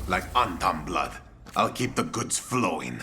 Like Antam blood. I'll keep the goods flowing.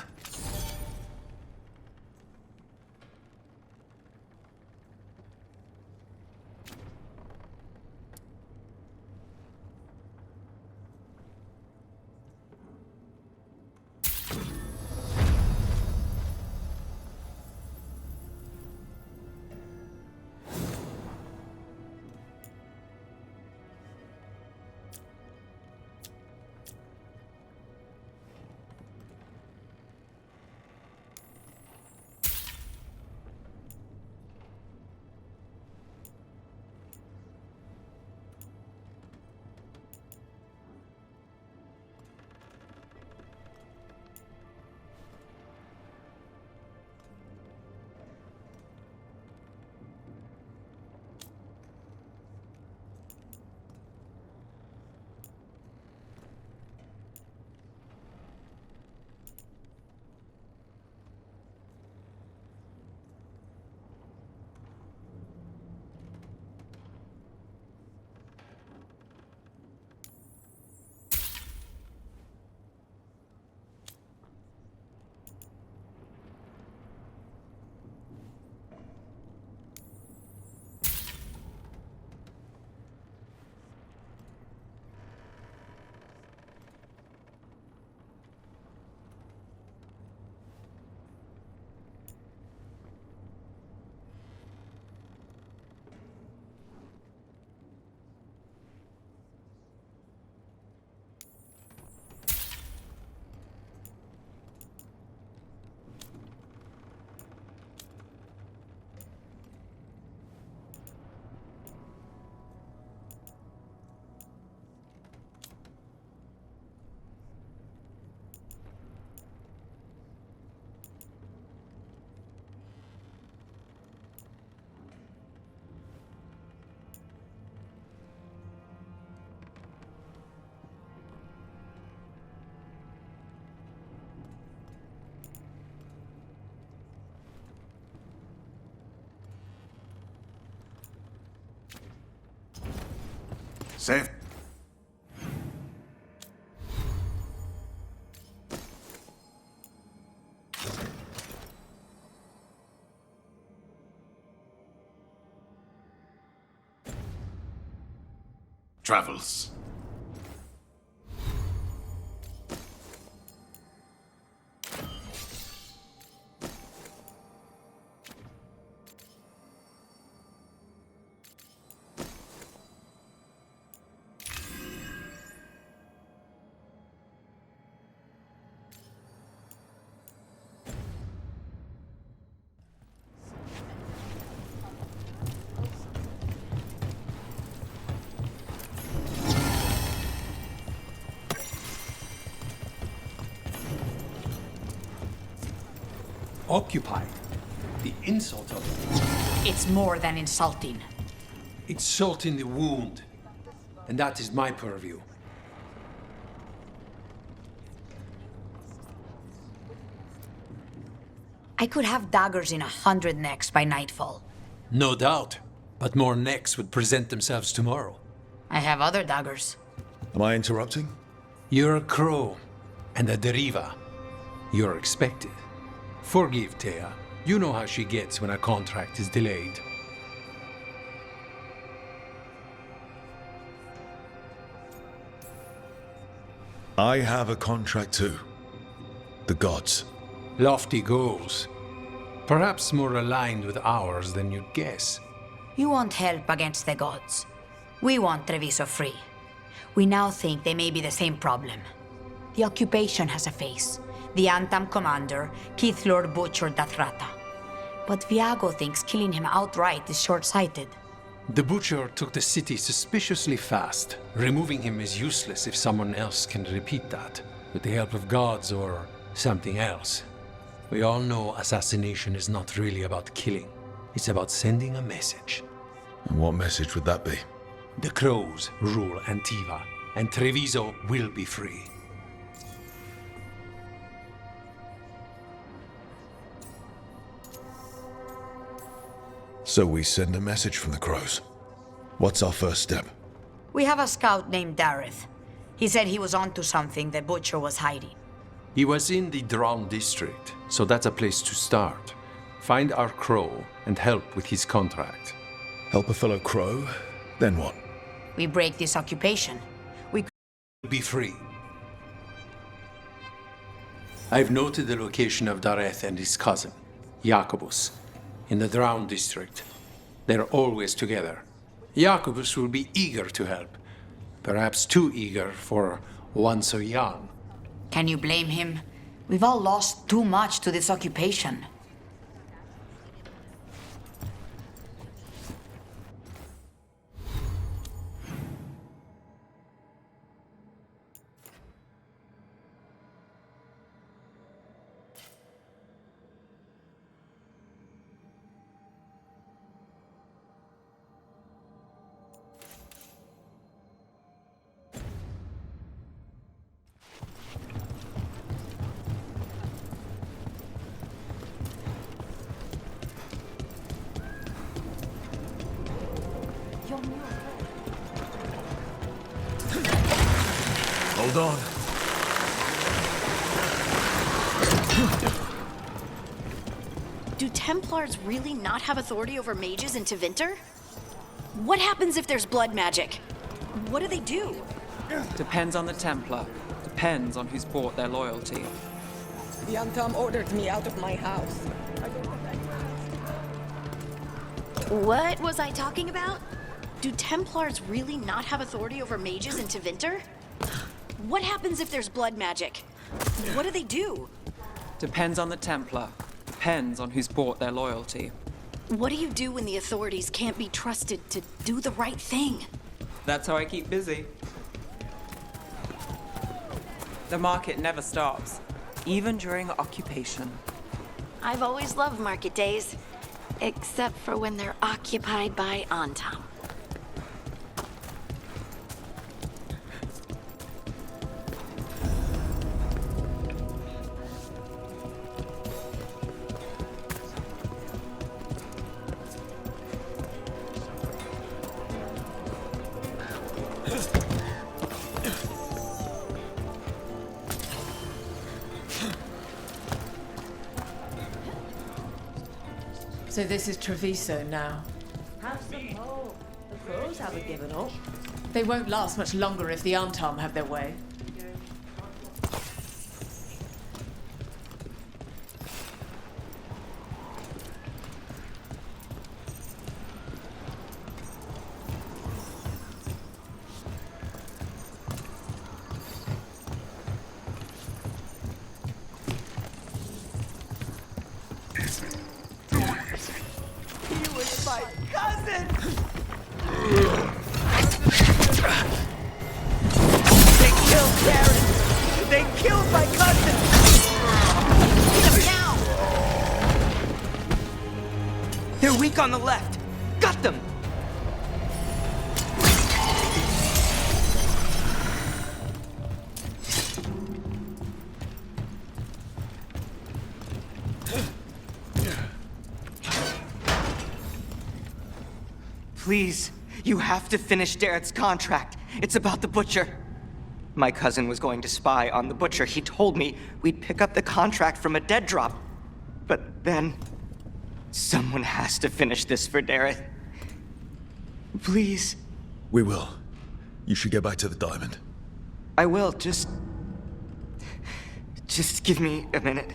Safe. Travels. Occupied. The insult of it. It's more than insulting. It's salt in the wound. And that is my purview. I could have daggers in 100 necks by nightfall. No doubt. But more necks would present themselves tomorrow. I have other daggers. Am I interrupting? You're a crow. And a deriva. You're expected. Forgive Thea. You know how she gets when a contract is delayed. I have a contract too. The gods. Lofty goals. Perhaps more aligned with ours than you'd guess. You want help against the gods. We want Treviso free. We now think they may be the same problem. The occupation has a face. The Antam commander, Keith Lord butchered Dathrata. But Viago thinks killing him outright is short-sighted. The butcher took the city suspiciously fast. Removing him is useless if someone else can repeat that, with the help of gods or something else. We all know assassination is not really about killing. It's about sending a message. And what message would that be? The crows rule Antiva, and Treviso will be free. So we send a message from the crows. What's our first step? We have a scout named Dareth. He said he was onto something the Butcher was hiding. He was in the Drown district, so that's a place to start. Find our crow and help with his contract. Help a fellow crow? Then what? We break this occupation. We Be free. I've noted the location of Dareth and his cousin, Jacobus, in the Drown district. They're always together. Jacobus will be eager to help. Perhaps too eager for one so young. Can you blame him? We've all lost too much to this occupation. Hold on. Do Templars really not have authority over mages in Tevinter? What happens if there's blood magic? What do they do? Depends on the Templar. Depends on who's bought their loyalty. The Antam ordered me out of my house. What was I talking about? Do Templars really not have authority over mages in Tevinter? What happens if there's blood magic? What do they do? Depends on the Templar. Depends on who's bought their loyalty. What do you do when the authorities can't be trusted to do the right thing? That's how I keep busy. The market never stops, even during occupation. I've always loved market days, except for when they're occupied by Antam. So this is Treviso now. Have some hope. The crows haven't given up. They won't last much longer if the Antam have their way. They're weak on the left. Got them! Please, you have to finish Dareth's contract. It's about the Butcher. My cousin was going to spy on the Butcher. He told me we'd pick up the contract from a dead drop. But then... someone has to finish this for Dareth. Please. We will. You should get back to the diamond. I will, just give me a minute.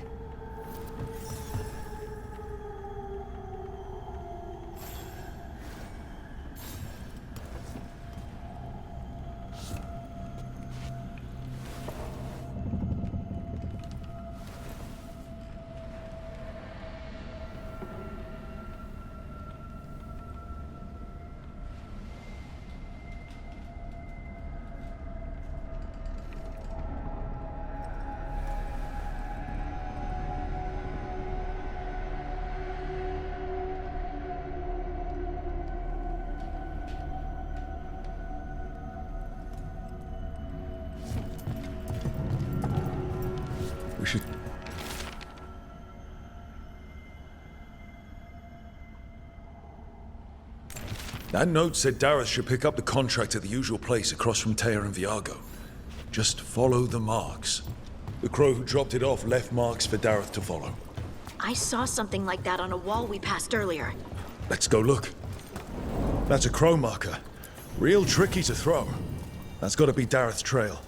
We should... That note said Dareth should pick up the contract at the usual place across from Teir and Viago. Just follow the marks. The crow who dropped it off left marks for Dareth to follow. I saw something like that on a wall we passed earlier. Let's go look. That's a crow marker. Real tricky to throw. That's gotta be Dareth's trail.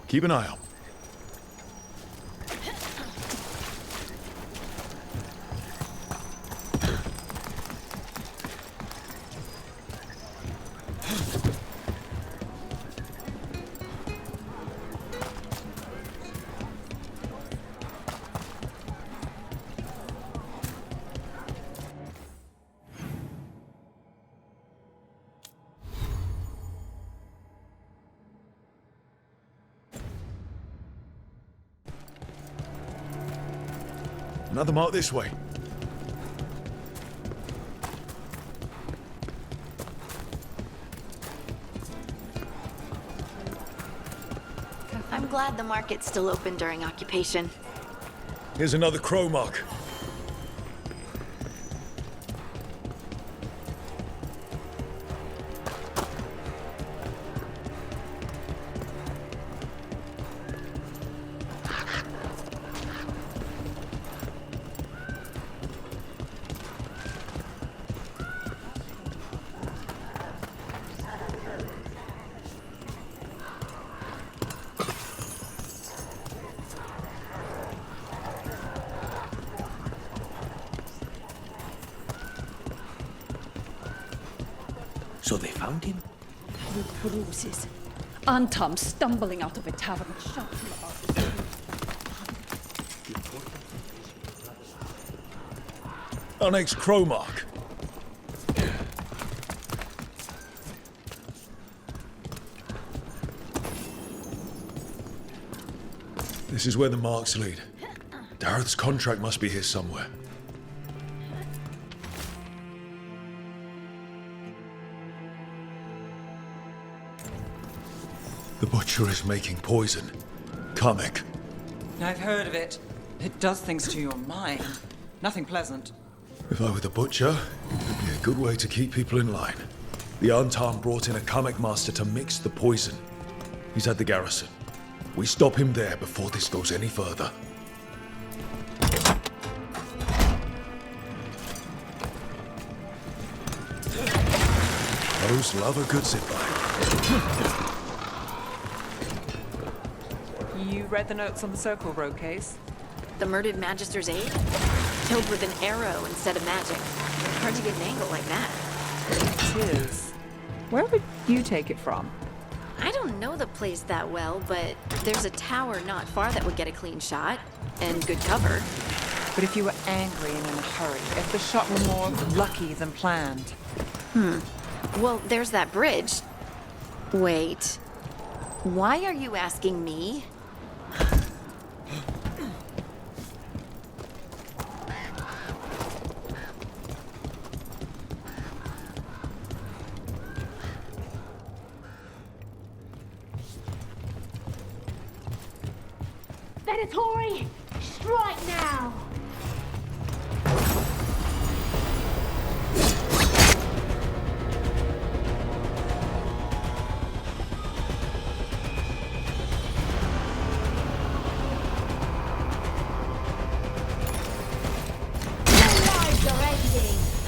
Keep an eye out. Another mark this way. I'm glad the market's still open during occupation. Here's another crow mark. So they found him? With bruises. Antam stumbling out of a tavern, shouting about his Our next crow mark. This is where the marks lead. Dareth's contract must be here somewhere. The butcher is making poison. Kamek. I've heard of it. It does things to your mind. Nothing pleasant. If I were the butcher, it would be a good way to keep people in line. The Antam brought in a Kamek master to mix the poison. He's at the garrison. We stop him there before this goes any further. Those love a good zipline. You read the notes on the Circle Road case? The murdered Magister's aide? Killed with an arrow instead of magic. Hard to get an angle like that. It is. Where would you take it from? I don't know the place that well, but there's a tower not far that would get a clean shot. And good cover. But if you were angry and in a hurry, if the shot were more lucky than planned. Well, there's that bridge. Wait. Why are you asking me? Venatori! Strike now!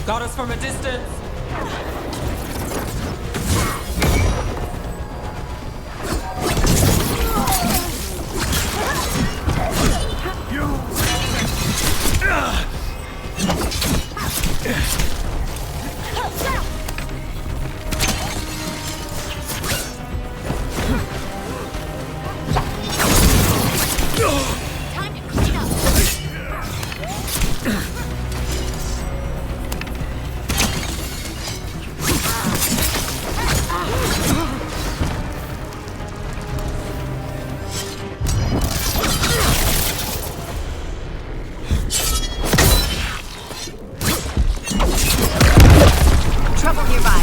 Got us from a distance! Time to clean up! Trouble nearby.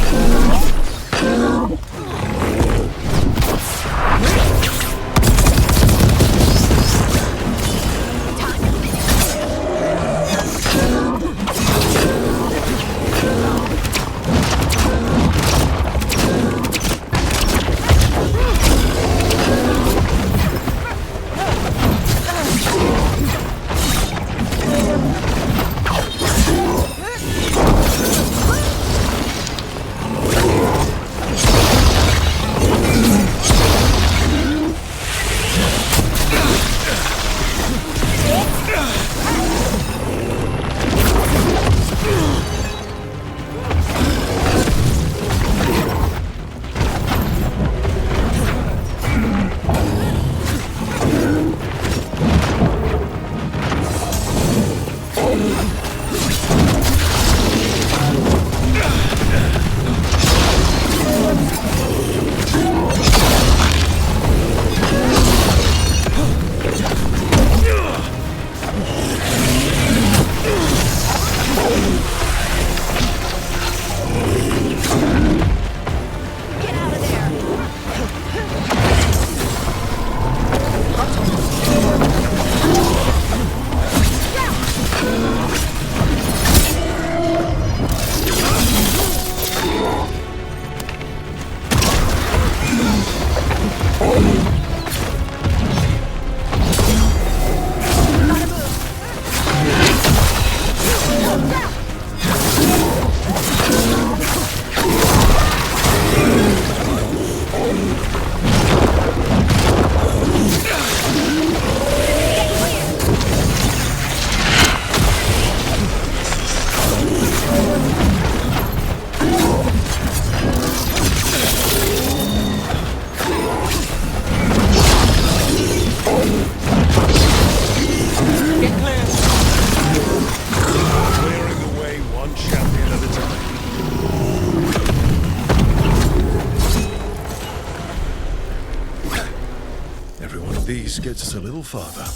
little farther.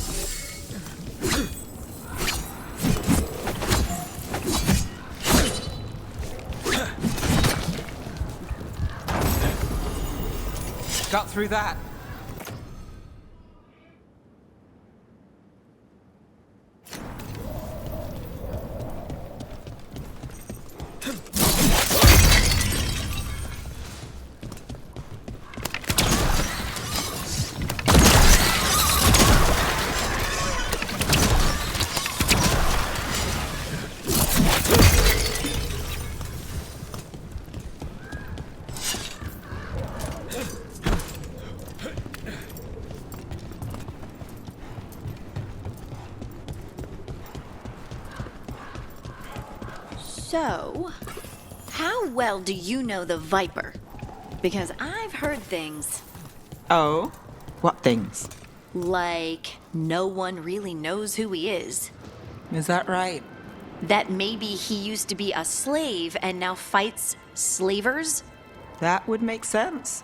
Got through that. So, how well do you know the Viper? Because I've heard things. Oh? What things? Like, no one really knows who he is. Is that right? That maybe he used to be a slave and now fights slavers? That would make sense.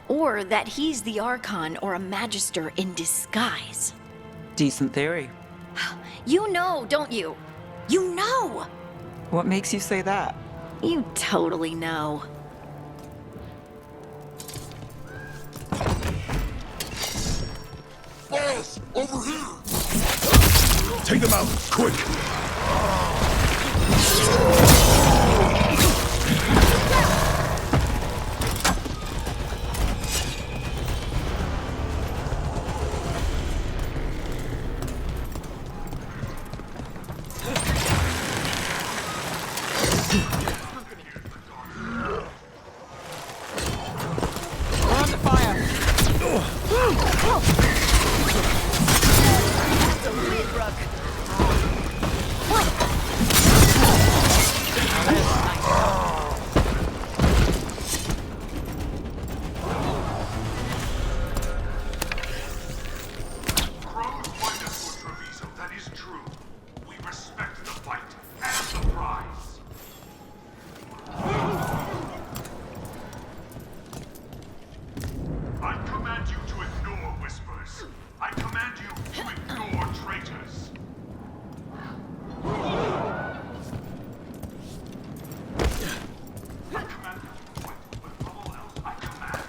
Or that he's the Archon or a Magister in disguise. Decent theory. You know, don't you? You know! What makes you say that? You totally know. Boss, over here! Take them out, quick! We're under fire! Crow's fight us for Treviso, that is true. We respect the fight and the prize. I command you to ignore whispers. I command you to ignore traitors. I command you to fight, but above all else, I command.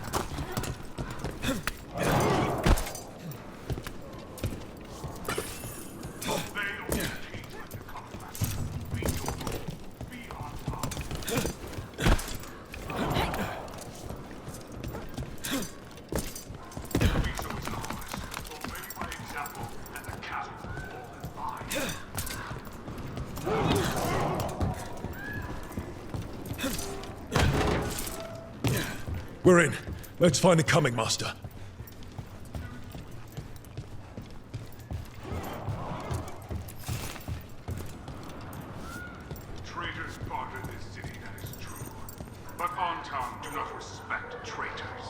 Veil engagement to combat. Be your role. Be on top. Treviso is ours. Obey my example, and the castle will fall in line. We're in. Let's find the coming master. Traitors guarded this city, that is true. But Ontown do not respect traitors.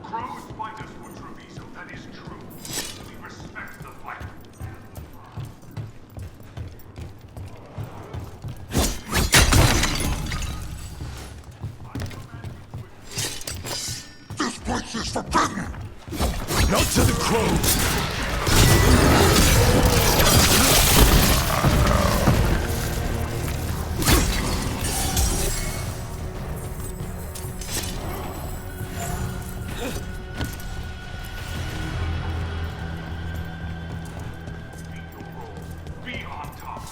Crows fight us for Treviso, that is true. We respect the fight. This place is forbidden! Not to the crows! Be on top.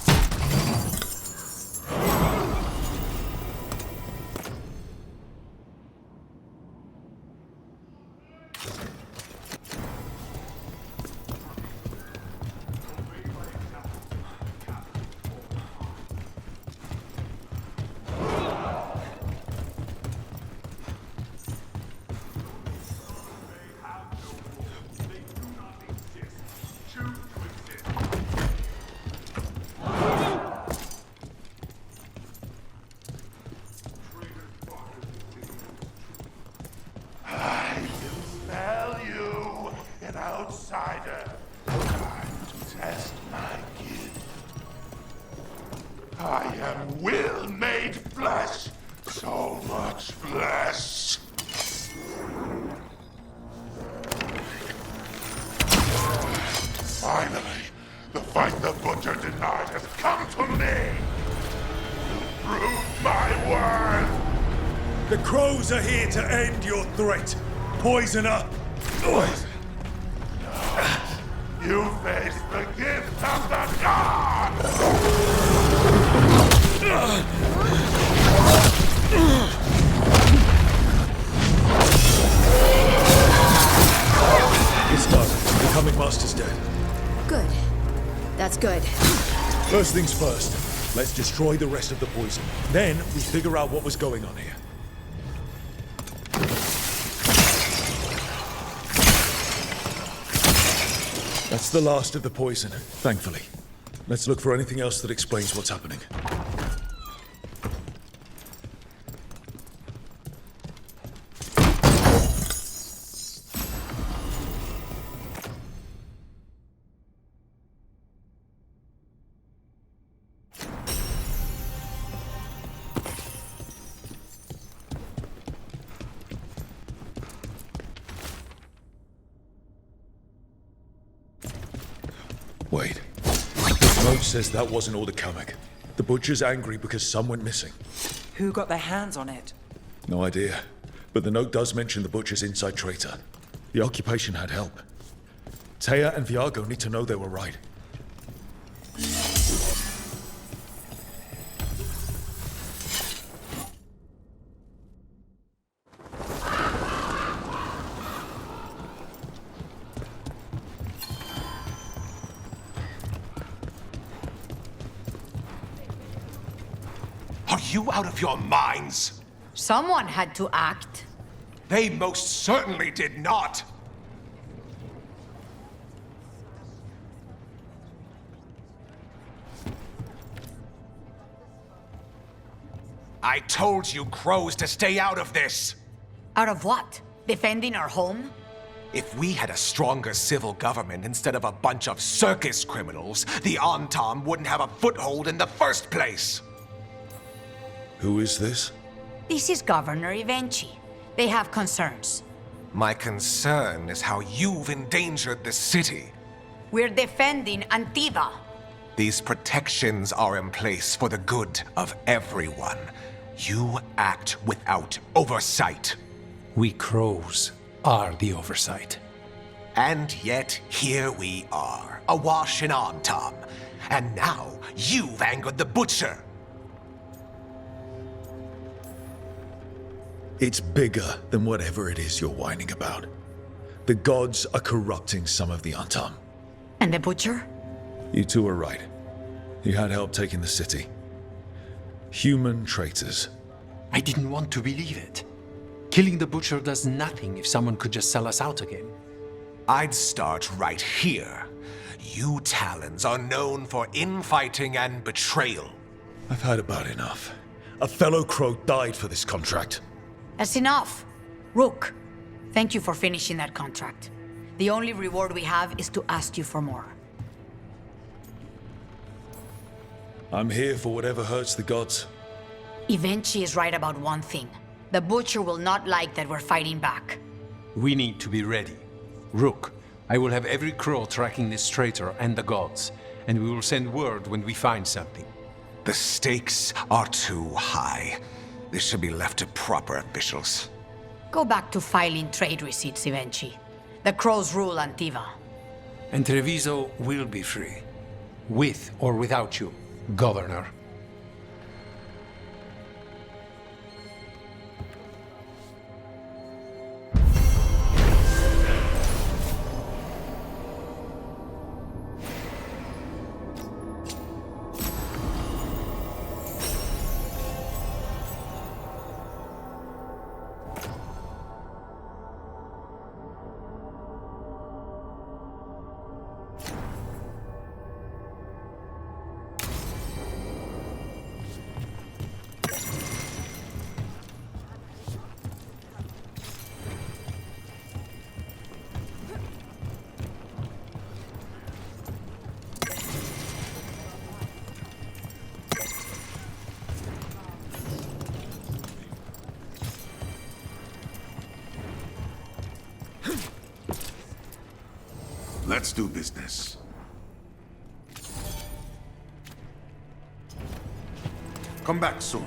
Outsider, time to test my gift. I am will made flesh, so much flesh. crows are here to end your threat, poisoner! You face the gift of the gods! It's done. The coming master's dead. Good. That's good. First things first, let's destroy the rest of the poison. Then we figure out what was going on here. That's the last of the poison, thankfully. Let's look for anything else that explains what's happening. Wait. This note says that wasn't all the Kamek. The butcher's angry because some went missing. Who got their hands on it? No idea. But the note does mention the butcher's inside traitor. The occupation had help. Taya and Viago need to know they were right. Are you out of your minds? Someone had to act. They most certainly did not. I told you crows to stay out of this. Out of what? Defending our home? If we had a stronger civil government instead of a bunch of circus criminals, the Antam wouldn't have a foothold in the first place. Who is this? This is Governor Evenchi. They have concerns. My concern is how you've endangered the city. We're defending Antiva. These protections are in place for the good of everyone. You act without oversight. We crows are the oversight. And yet, here we are, awash in Antam. And now, you've angered the Butcher. It's bigger than whatever it is you're whining about. The gods are corrupting some of the Antam. And the Butcher? You two are right. He had help taking the city. Human traitors. I didn't want to believe it. Killing the Butcher does nothing if someone could just sell us out again. I'd start right here. You Talons are known for infighting and betrayal. I've had about enough. A fellow crow died for this contract. That's enough. Rook, thank you for finishing that contract. The only reward we have is to ask you for more. I'm here for whatever hurts the gods. Evenchi is right about one thing. The Butcher will not like that we're fighting back. We need to be ready. Rook, I will have every crow tracking this traitor and the gods, and we will send word when we find something. The stakes are too high. This should be left to proper officials. Go back to filing trade receipts, Evenchi. The crows rule Antiva. And Treviso will be free. With or without you, Governor. Let's do business. Come back soon.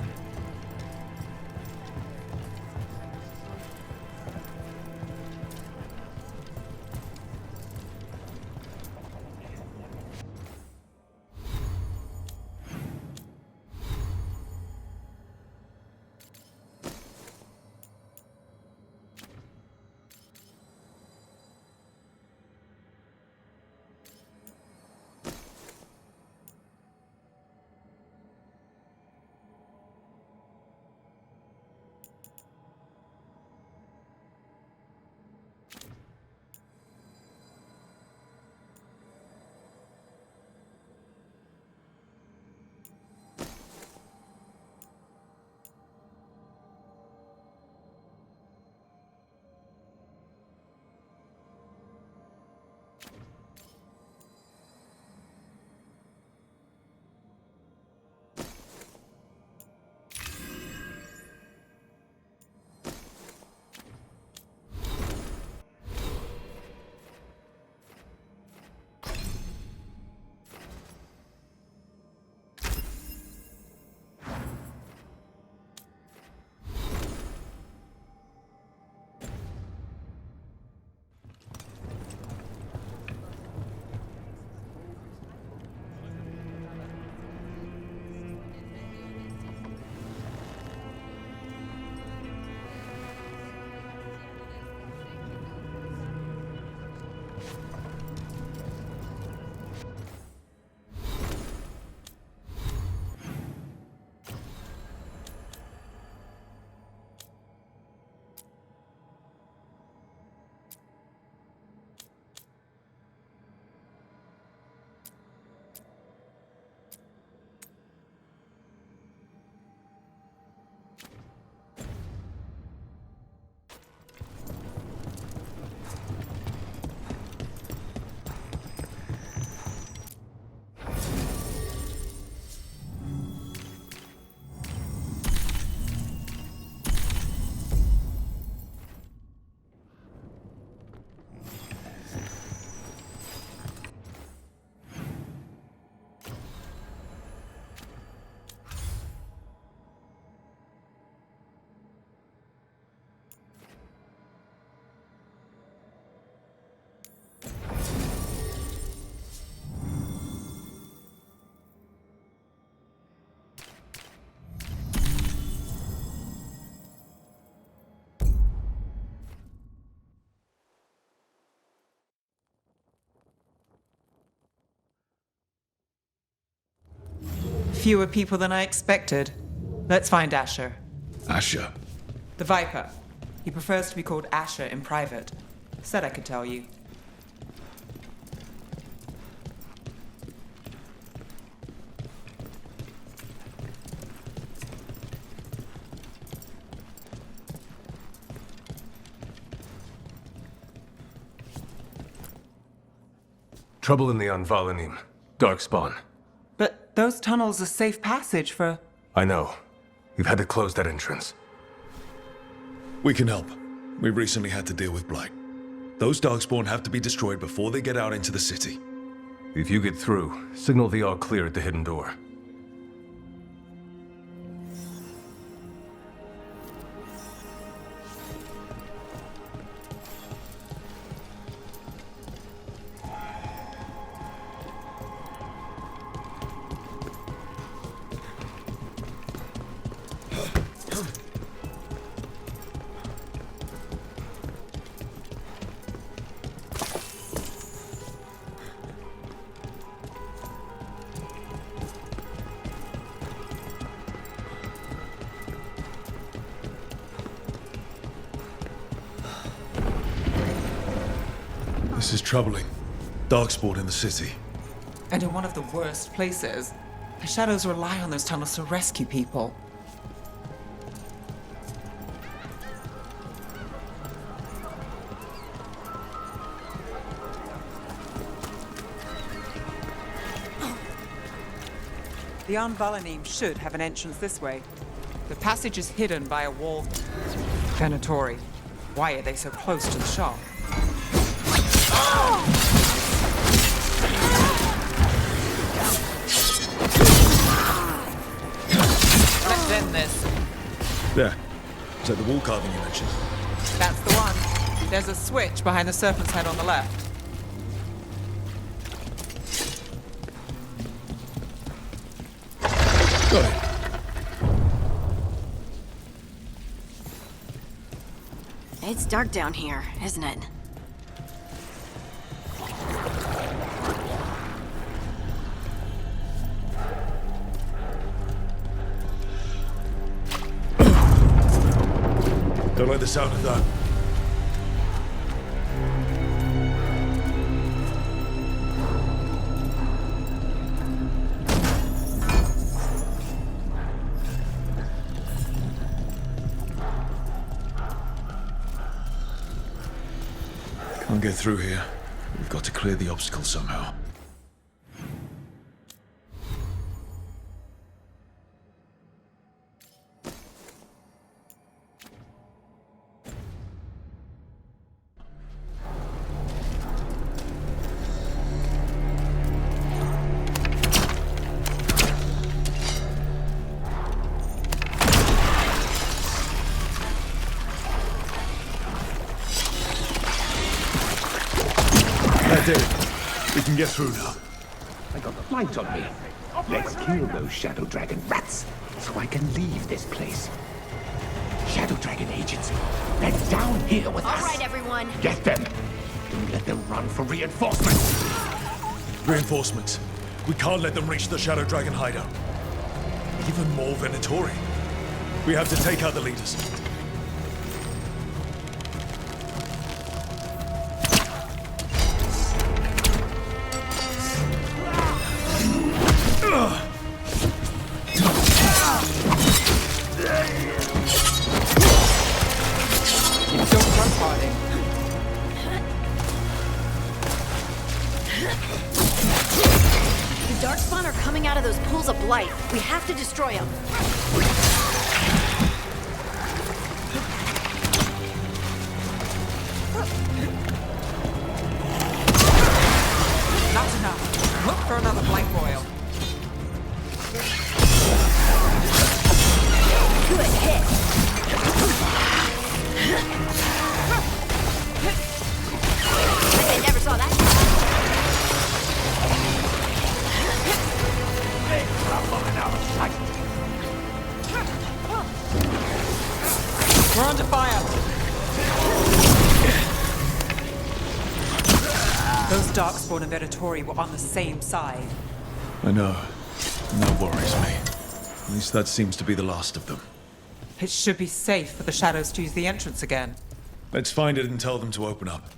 fewer people than I expected. Let's find Asher. Asher. The Viper. He prefers to be called Asher in private. Said I could tell you. Trouble in the Anvalanim. Darkspawn. But those tunnels are safe passage for... I know. We've had to close that entrance. We can help. We recently had to deal with Blight. Those Darkspawn have to be destroyed before they get out into the city. If you get through, signal the all clear at the hidden door. This is troubling. Darkspawn in the city. And in one of the worst places. The Shadows rely on those tunnels to rescue people. The Anvalanim should have an entrance this way. The passage is hidden by a wall. Venatori. Why are they so close to the shop? Let's end this. There. Is that the wall carving you mentioned? That's the one. There's a switch behind the serpent's head on the left. Got it. It's dark down here, isn't it? Don't like the sound of that. Can't get through here. We've got to clear the obstacle somehow. That did it. We can get through now. I got the light on me. Let's kill those Shadow Dragon rats, so I can leave this place. Shadow Dragon agents, they're down here with us. All right, everyone. Get them. Don't let them run for reinforcements. Reinforcements. We can't let them reach the Shadow Dragon hideout. Even more Venatori. We have to take out the leaders. The Darkspawn are coming out of those pools of blight. We have to destroy them. Not enough. Look for another blight royal. Good hit. I never saw that. We're under fire. Those Darkspawn and Venatori were on the same side. I know. That worries me. At least that seems to be the last of them. It should be safe for the shadows to use the entrance again. Let's find it and tell them to open up.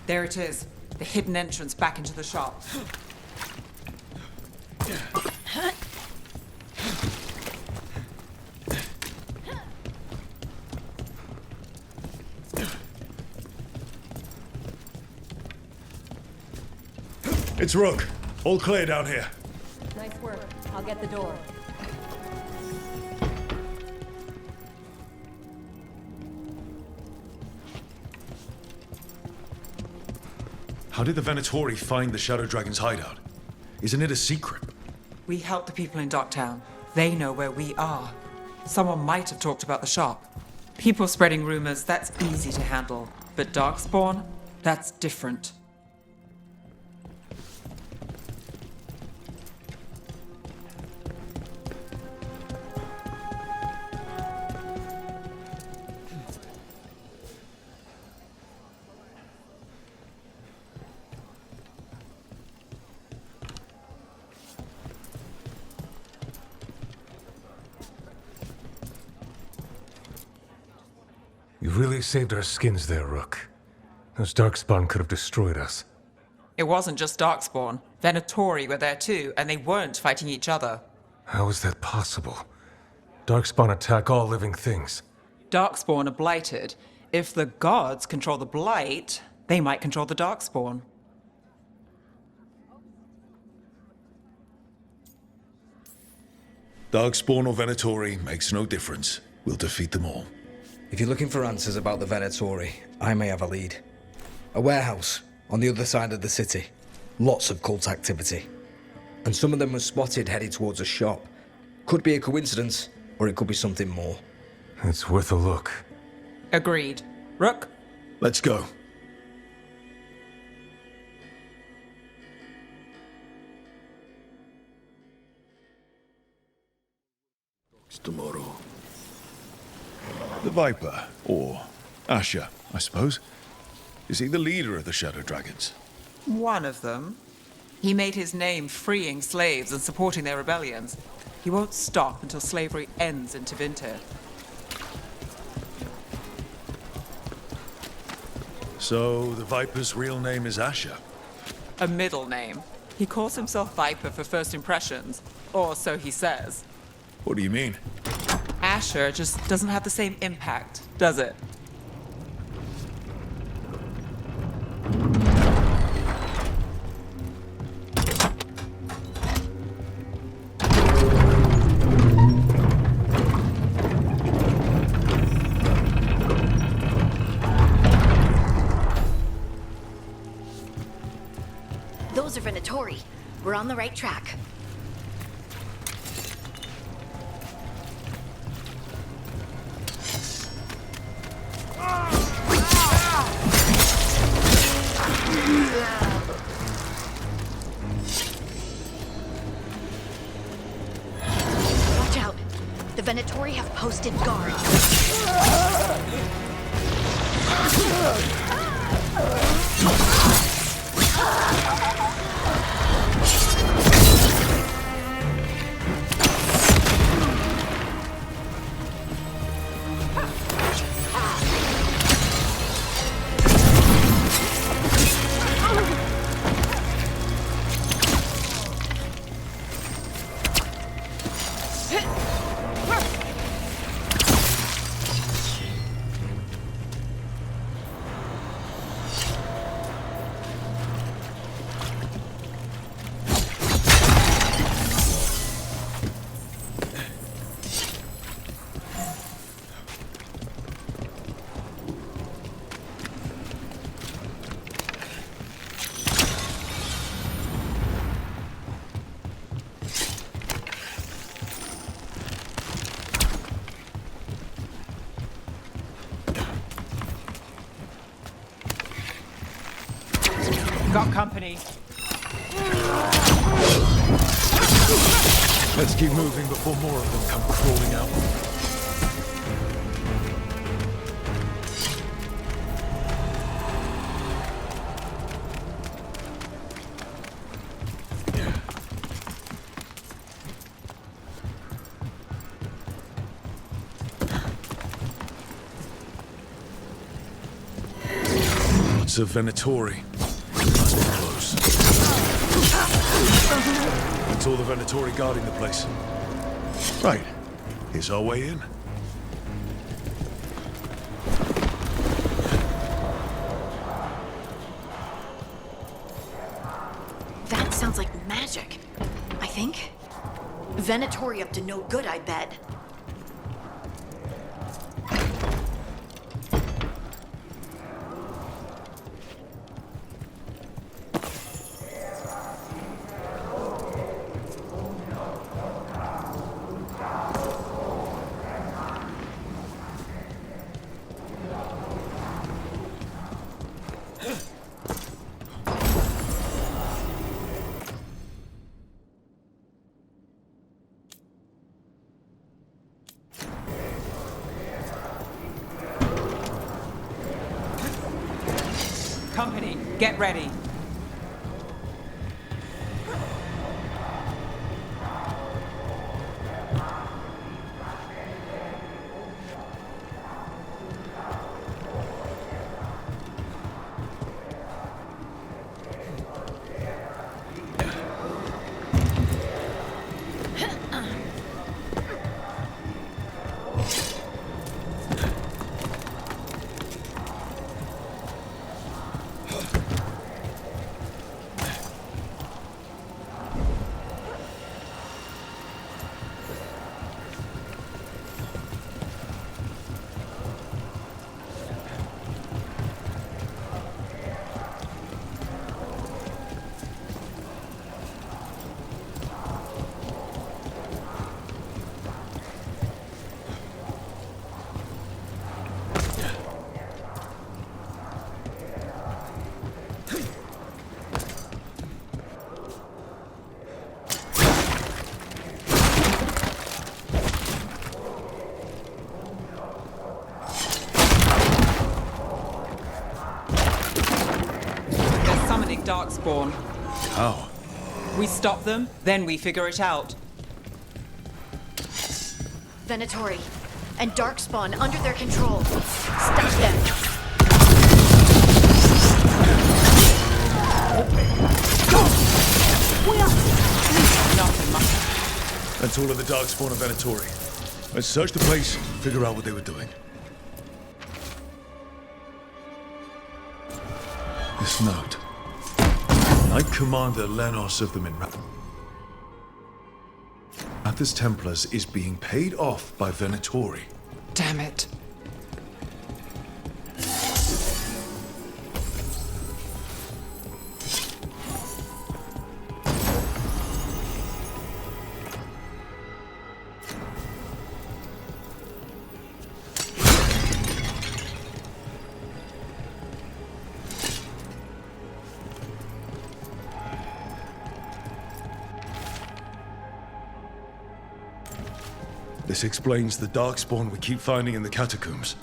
There it is. The hidden entrance back into the shop. It's Rook. All clear down here. Nice work. I'll get the door. How did the Venatori find the Shadow Dragon's hideout? Isn't it a secret? We help the people in Docktown. They know where we are. Someone might have talked about the shop. People spreading rumors, that's easy to handle. But Darkspawn, that's different. You really saved our skins there, Rook. Those Darkspawn could have destroyed us. It wasn't just Darkspawn. Venatori were there too, and they weren't fighting each other. How is that possible? Darkspawn attack all living things. Darkspawn are blighted. If the gods control the blight, they might control the Darkspawn. Darkspawn or Venatori makes no difference. We'll defeat them all. If you're looking for answers about the Venatori, I may have a lead. A warehouse on the other side of the city. Lots of cult activity. And some of them were spotted headed towards a shop. Could be a coincidence, or it could be something more. It's worth a look. Agreed. Rook? Let's go. Tomorrow. The Viper, or Asher, I suppose. Is he the leader of the Shadow Dragons? One of them. He made his name freeing slaves and supporting their rebellions. He won't stop until slavery ends in Tevinter. So, the Viper's real name is Asher? A middle name. He calls himself Viper for first impressions, or so he says. What do you mean? Asher just doesn't have the same impact, does it? those are Venatori. We're on the right track. Watch out. The Venatori have posted guards. Got company. Let's keep moving before more of them come crawling out. It's a Venatori. Must be close. That's all the Venatori guarding the place. Right. Here's our way in. That sounds like magic, I think. Venatori up to no good, I bet. Company, get ready. Darkspawn. How? We stop them, then we figure it out. Venatori and Darkspawn under their control. Stop them. Nothing much. That's all of the Darkspawn and Venatori. Let's search the place, figure out what they were doing. This note. Knight Commander Lenos of the Mathis Templars is being paid off by Venatori. Damn it. This explains the Darkspawn we keep finding in the catacombs.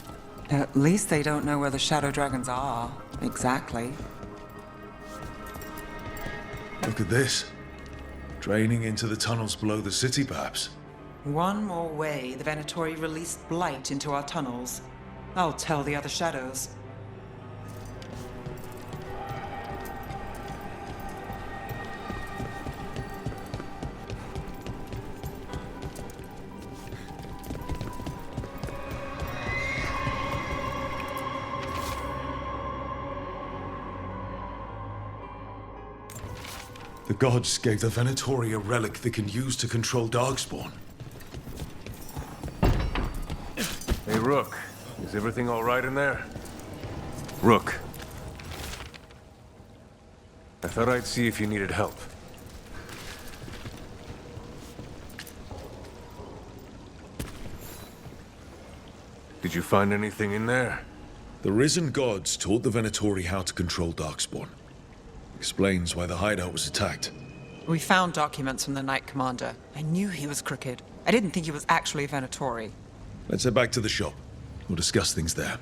At least they don't know where the Shadow Dragons are. Exactly. Look at this. Draining into the tunnels below the city, perhaps. One more way the Venatori released blight into our tunnels. I'll tell the other shadows. The gods gave the Venatori a relic they can use to control Darkspawn. Hey, Rook. Is everything all right in there? Rook. I thought I'd see if you needed help. Did you find anything in there? The risen gods taught the Venatori how to control Darkspawn. Explains why the hideout was attacked. We found documents from the Knight Commander. I knew he was crooked. I didn't think he was actually a Venatori. Let's head back to the shop. We'll discuss things there.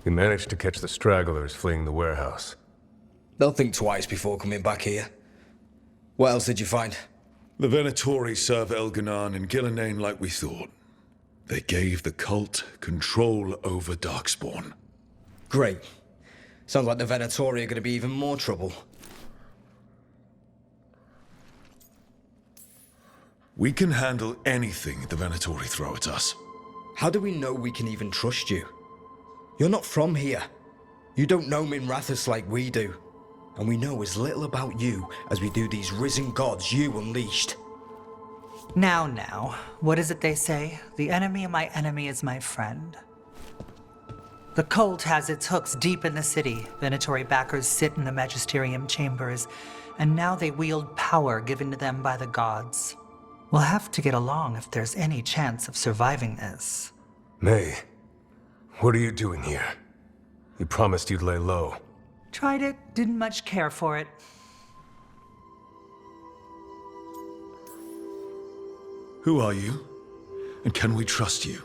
We managed to catch the stragglers fleeing the warehouse. They'll think twice before coming back here. What else did you find? The Venatori serve Elganan and Gillenane like we thought. They gave the cult control over Darkspawn. Great. Sounds like the Venatori are going to be even more trouble. We can handle anything the Venatori throw at us. How do we know we can even trust you? You're not from here. You don't know Minrathous like we do. And we know as little about you as we do these risen gods you unleashed. Now, what is it they say? The enemy of my enemy is my friend. The cult has its hooks deep in the city. Venatori backers sit in the magisterium chambers, and now they wield power given to them by the gods. We'll have to get along if there's any chance of surviving this. May, what are you doing here? You promised you'd lay low. Tried it, didn't much care for it. Who are you? And can we trust you?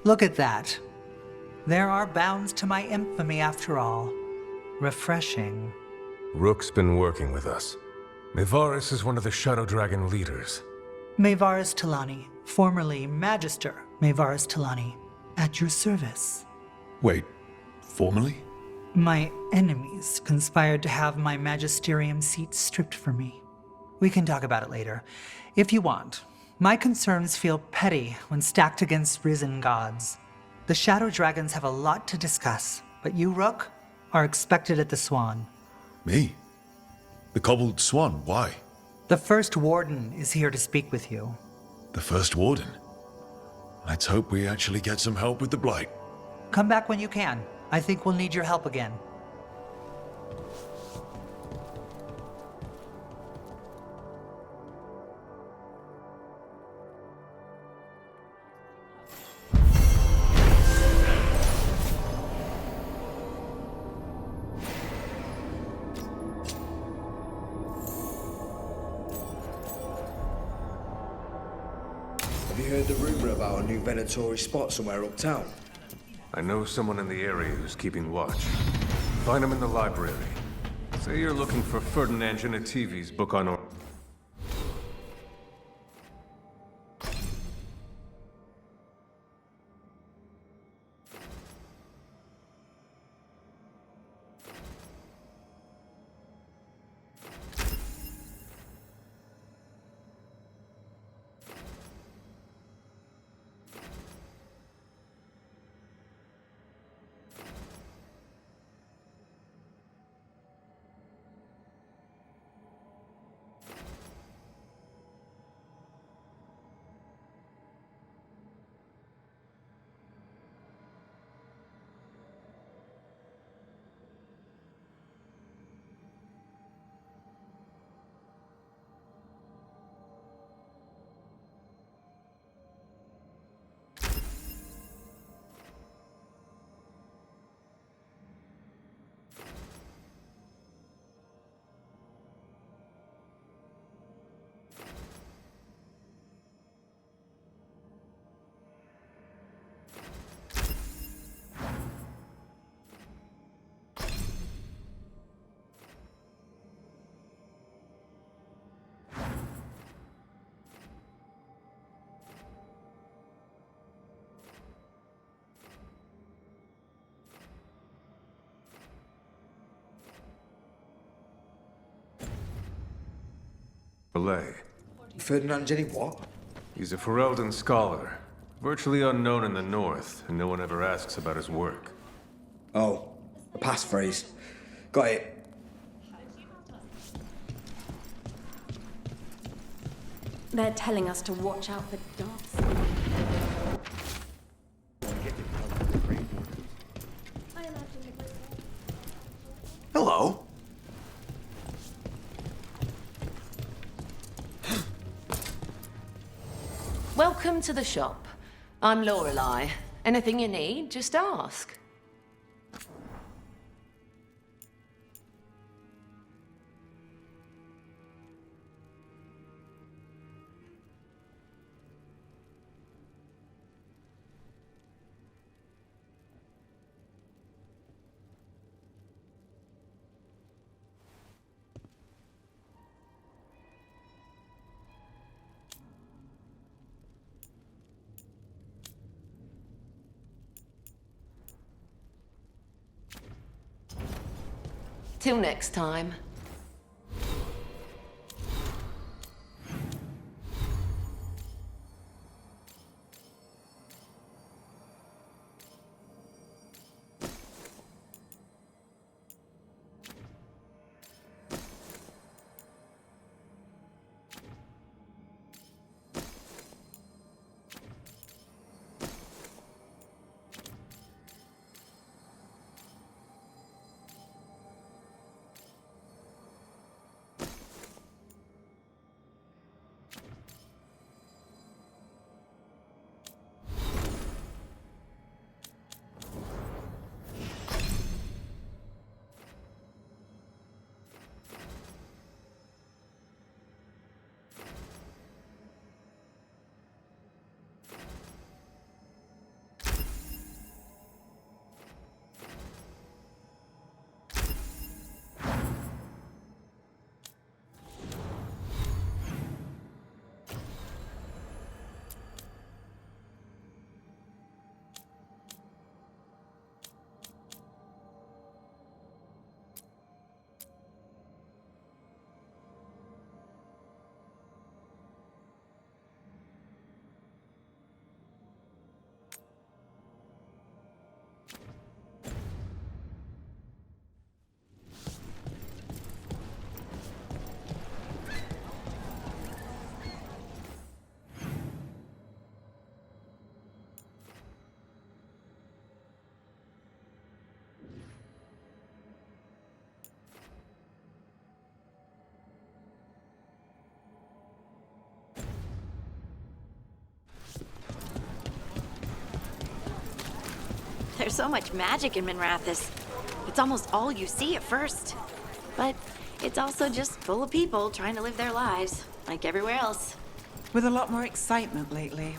Look at that. There are bounds to my infamy after all. Refreshing. Rook's been working with us. Mevaris is one of the Shadow Dragon leaders. Mevaris Talani, formerly Magister Mevaris Talani, at your service. Wait, formally? My enemies conspired to have my magisterium seat stripped from me. We can talk about it later, if you want. My concerns feel petty when stacked against risen gods. The Shadow Dragons have a lot to discuss, but you, Rook, are expected at the Swan. Me? The Cobbled Swan, why? The First Warden is here to speak with you. The First Warden? Let's hope we actually get some help with the Blight. Come back when you can. I think we'll need your help again. Have you heard the rumor about a new Venatori spot somewhere uptown? I know someone in the area who's keeping watch. Find him in the library. Say you're looking for Ferdinand Genetivi's book on Belay. Ferdinand Jenny what? He's a Ferelden scholar. Virtually unknown in the north, and no one ever asks about his work. Oh, a passphrase. Got it. They're telling us to watch out for dogs. Hello. Welcome to the shop. I'm Lorelei. Anything you need, just ask. Till next time. There's so much magic in Minrathous. It's almost all you see at first. But it's also just full of people trying to live their lives, like everywhere else. With a lot more excitement lately.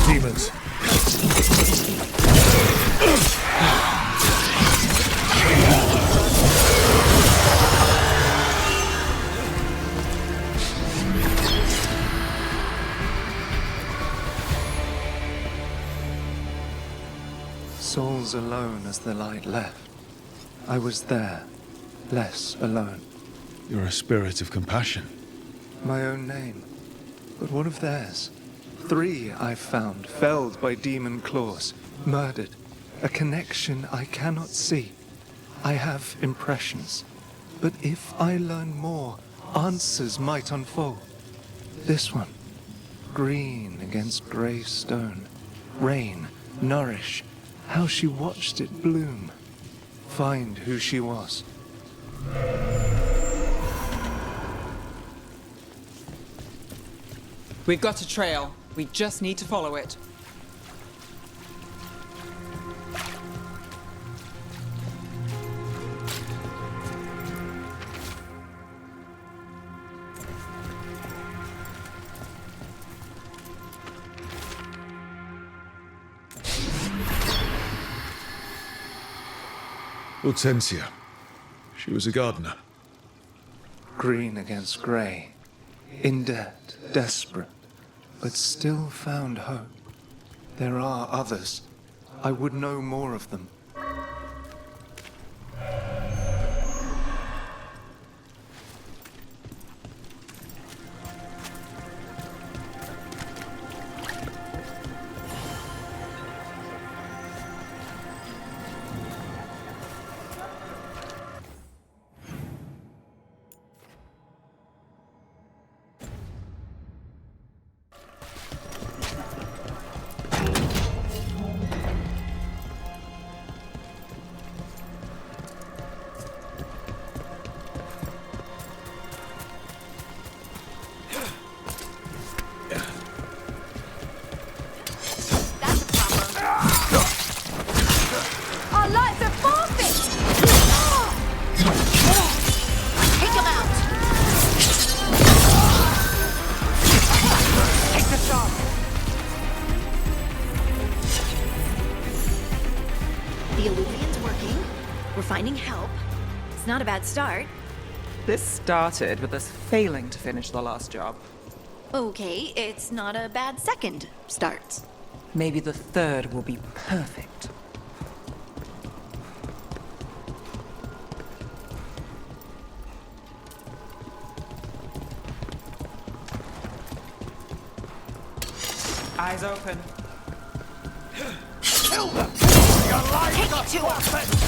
Demons. Souls alone as the light left. I was there, less alone. You're a spirit of compassion. My own name, but what of theirs? 3 I've found, felled by demon claws, murdered. A connection I cannot see. I have impressions, but if I learn more, answers might unfold. This one, green against grey stone, rain, nourish, how she watched it bloom. Find who she was. We've got a trail. We just need to follow it. Hortensia. She was a gardener. Green against grey. In debt, desperate. but still found hope. There are others. I would know more of them. Our lives are forfeit! Take him out! Take the shot! The illusion's working. We're finding help. It's not a bad start. This started with us failing to finish the last job. Okay, it's not a bad second start. Maybe the third will be perfect. Eyes open. Kill them! Your life Take it to him!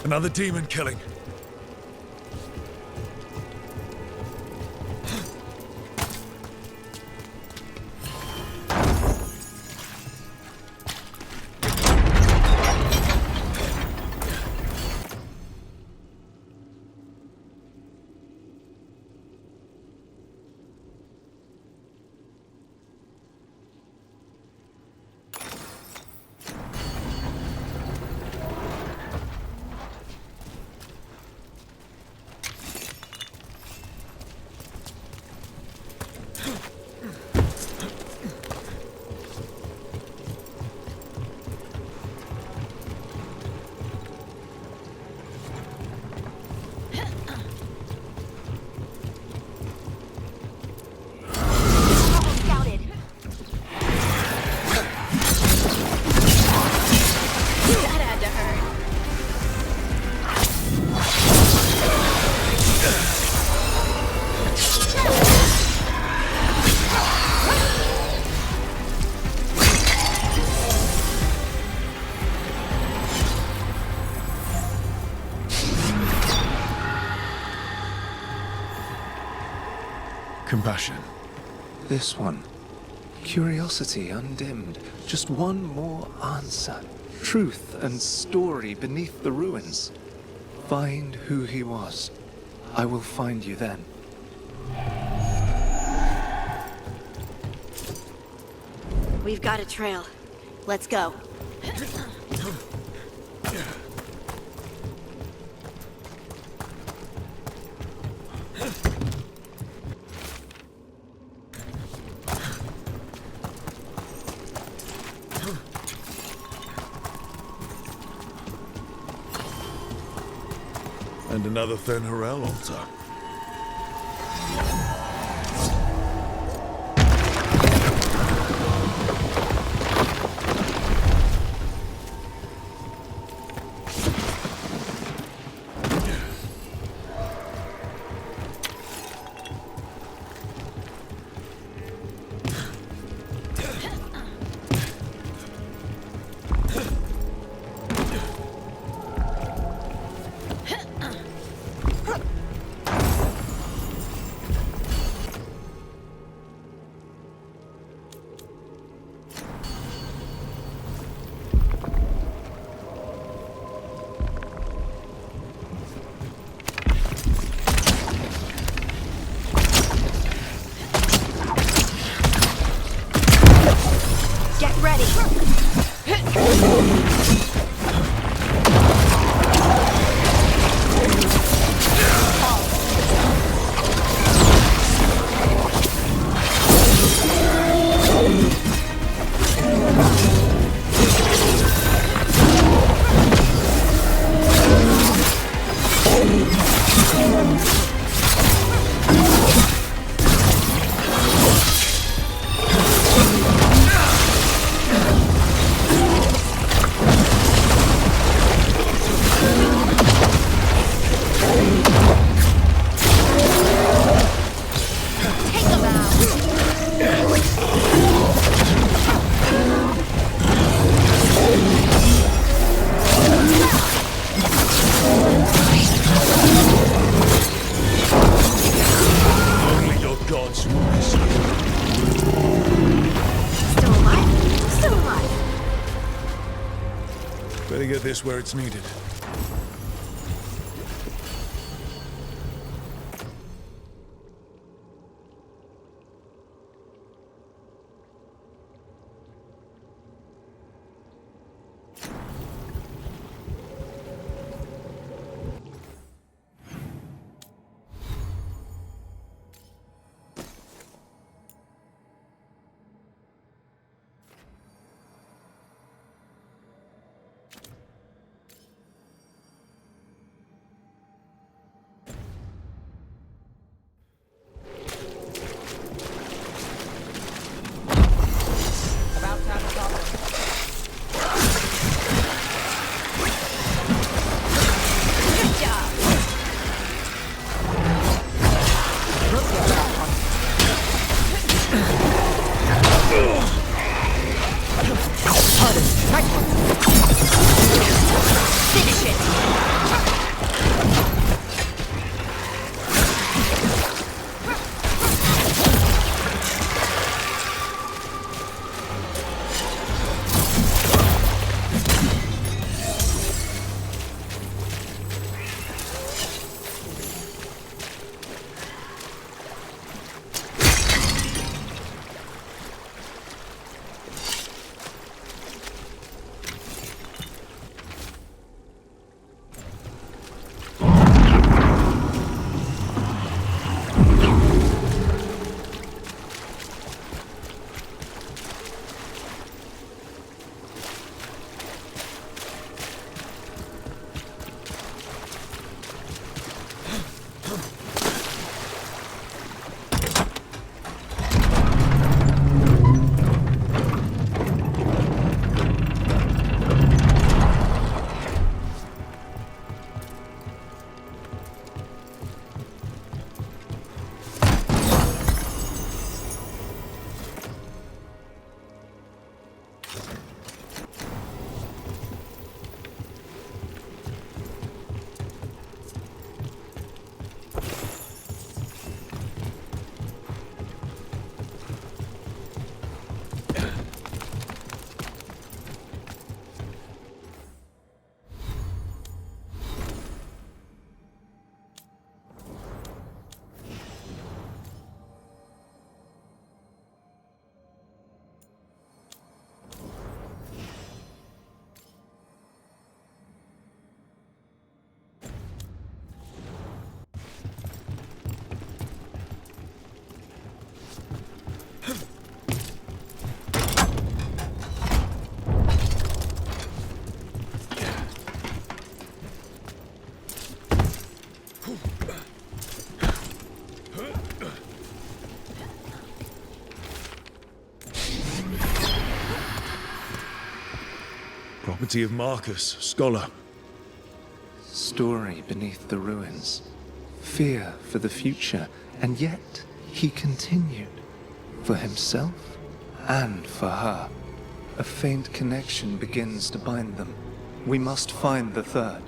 Another demon killing. Compassion. This one. Curiosity undimmed. Just one more answer. Truth and story beneath the ruins. Find who he was. I will find you then. We've got a trail. Let's go. And another Fen'Harel altar. Get ready. Only your gods will miss you. Still alive? Still alive. Better get this where it's needed. Finish it. Property of Marcus, scholar. Story beneath the ruins. Fear for the future, and yet he continued. For himself and for her. A faint connection begins to bind them. We must find the third.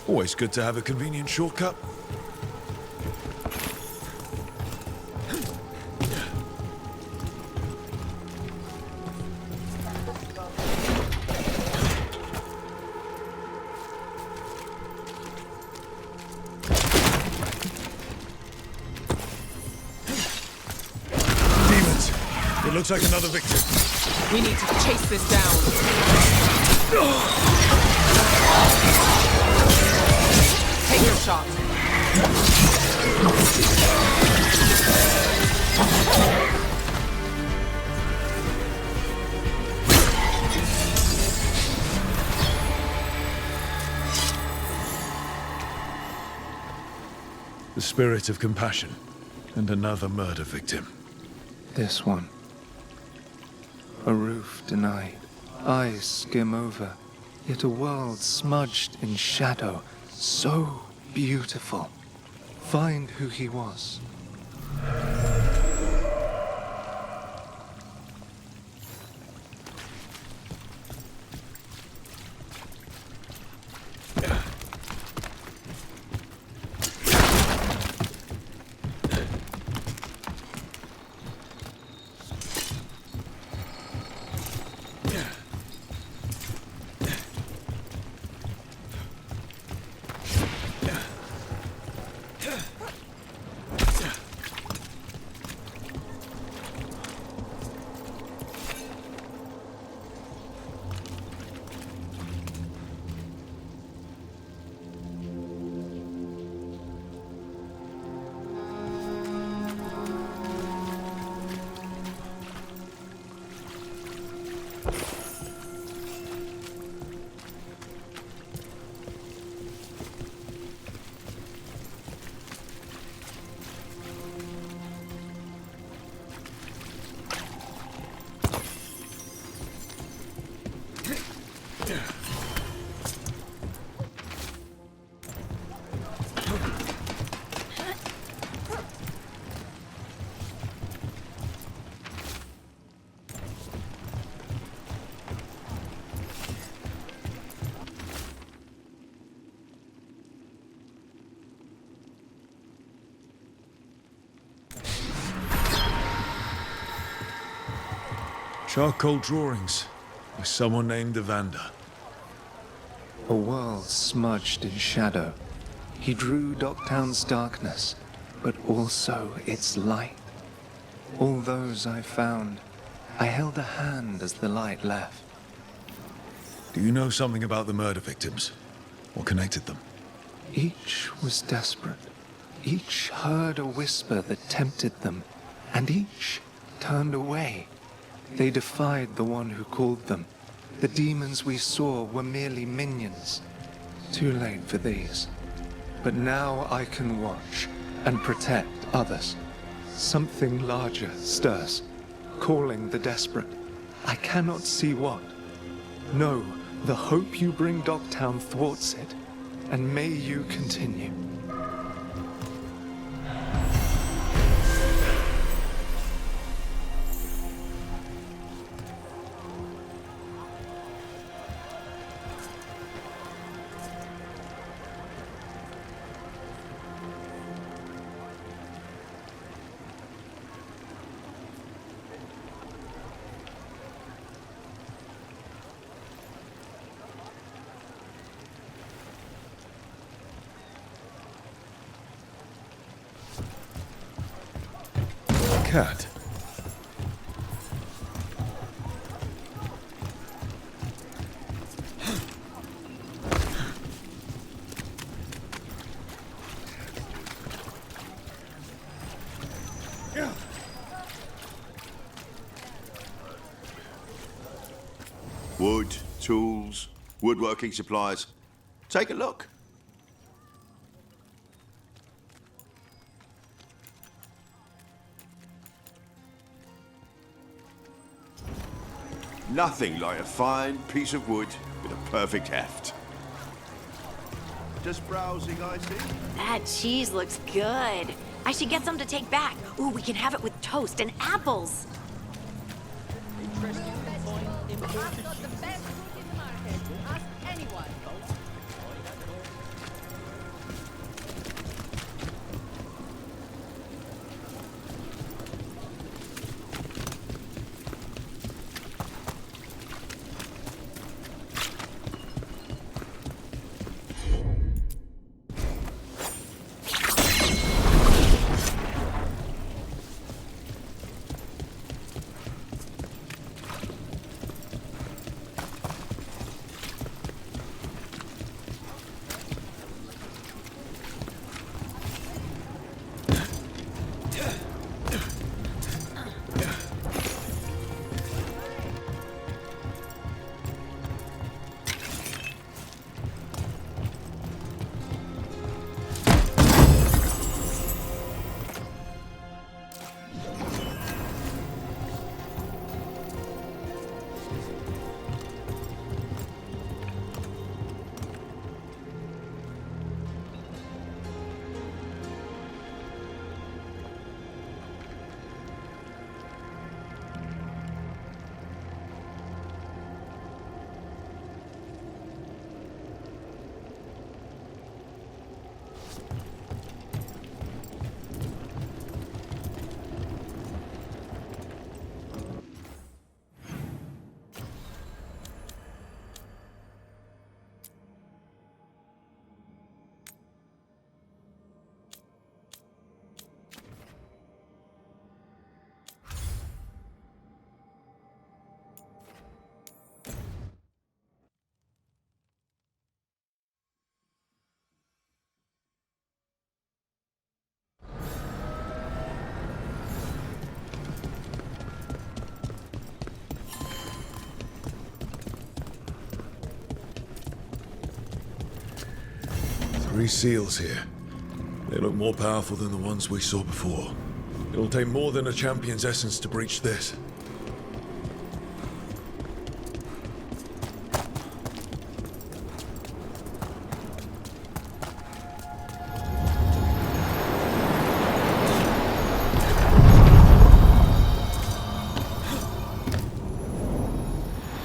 Always good to have a convenient shortcut. Demons! It looks like another victim. We need to chase this down. Take your shot. The spirit of compassion, and another murder victim. This one. A roof denied. Eyes skim over. Yet a world smudged in shadow. So beautiful. Find who he was. Charcoal drawings by someone named Evander. A world smudged in shadow. He drew Docktown's darkness, but also its light. All those I found, I held a hand as the light left. Do you know something about the murder victims? What connected them? Each was desperate. Each heard a whisper that tempted them, and each turned away. They defied the one who called them. The demons we saw were merely minions. Too late for these. But now I can watch and protect others. Something larger stirs, calling the desperate. I cannot see what. No, the hope you bring Docktown thwarts it, and may you continue. Cat. Wood, tools, woodworking supplies. Take a look. Nothing like a fine piece of wood with a perfect heft. Just browsing, I see. That cheese looks good. I should get some to take back. Ooh, we can have it with toast and apples. Three seals here. They look more powerful than the ones we saw before. It'll take more than a champion's essence to breach this.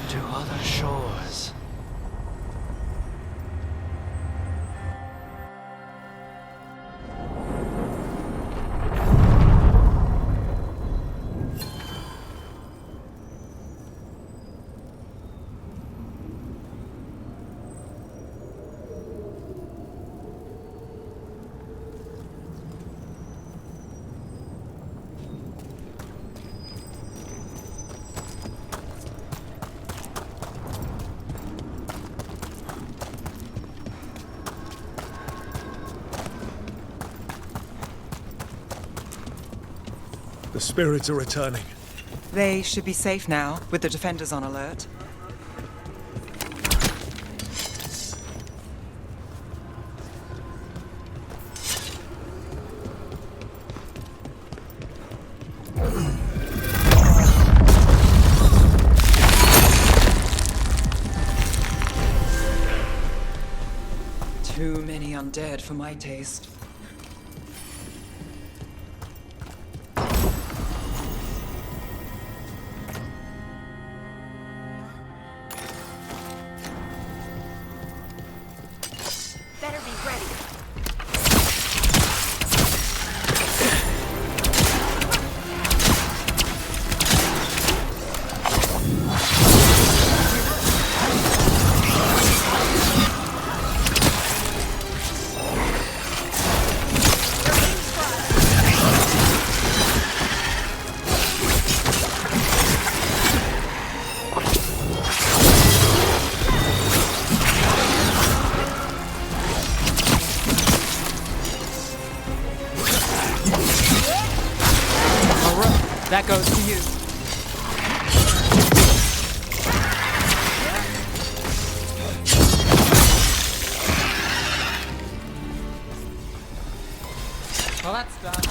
To other shores. The spirits are returning. They should be safe now, with the defenders on alert. Too many undead for my taste. Better be ready. That goes to you. Well, that's done.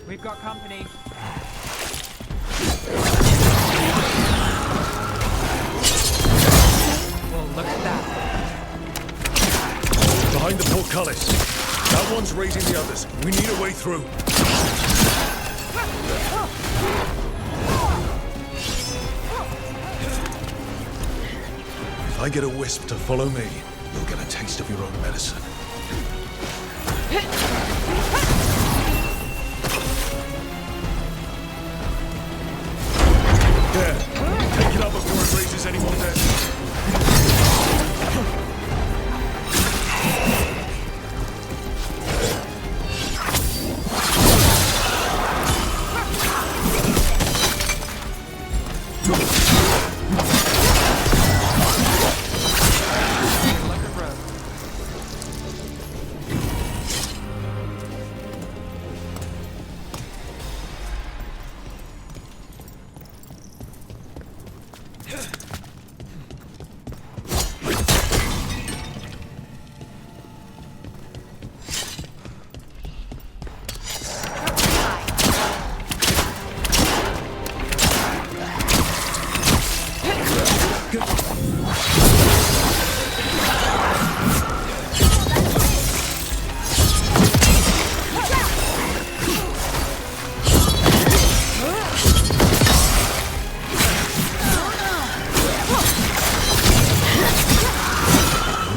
We've got company. Well, look at that. Behind the portcullis. That one's raising the others. We need a way through. If I get a wisp to follow me, you'll get a taste of your own medicine. There. Take it out before it raises any more dead.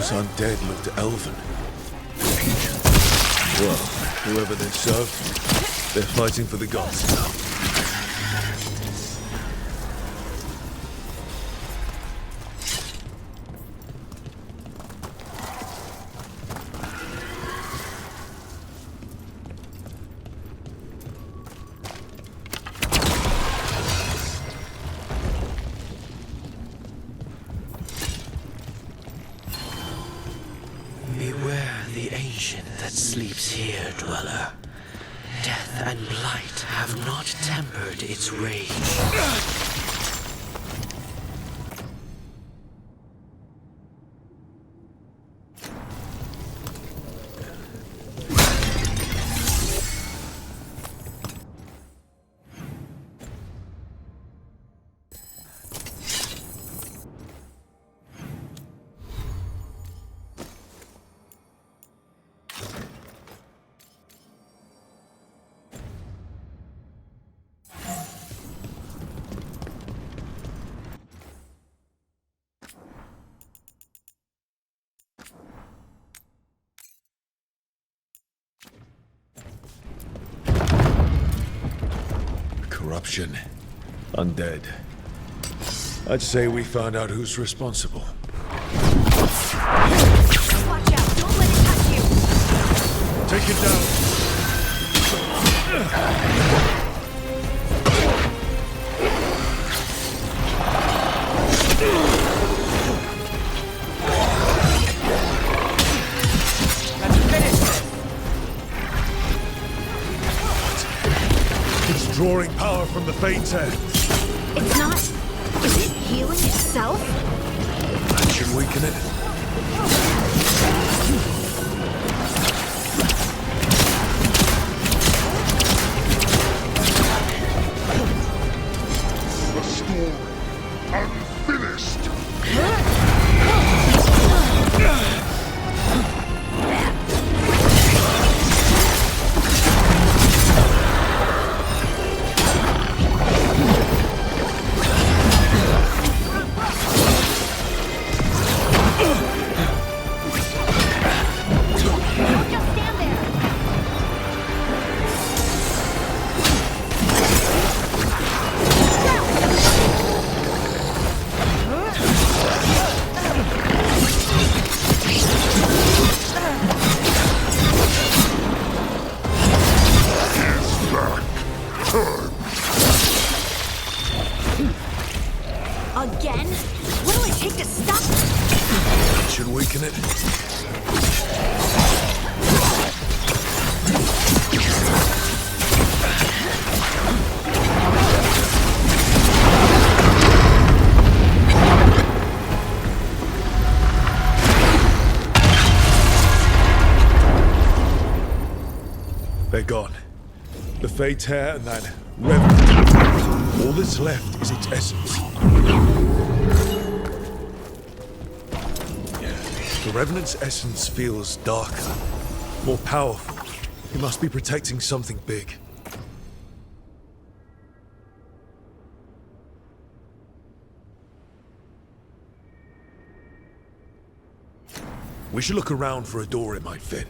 Undead looked elven. Ancient. Well, whoever they serve, they're fighting for the gods now. Beware the ancient that sleeps here, dweller. Death and blight have not tempered its rage. Corruption. Undead. I'd say we found out who's responsible. Watch out! Don't let it touch you! Take it down! Let's finish this! It's drawing power from the Fate's head. It's not... Is it healing itself? That should weaken it. The story unfinished. Again? What'll it take to stop? That should weaken it. They're gone. The Fate's hair and that revenant. All that's left is its essence. The Revenant's essence feels darker, more powerful. He must be protecting something big. We should look around for a door it might fit.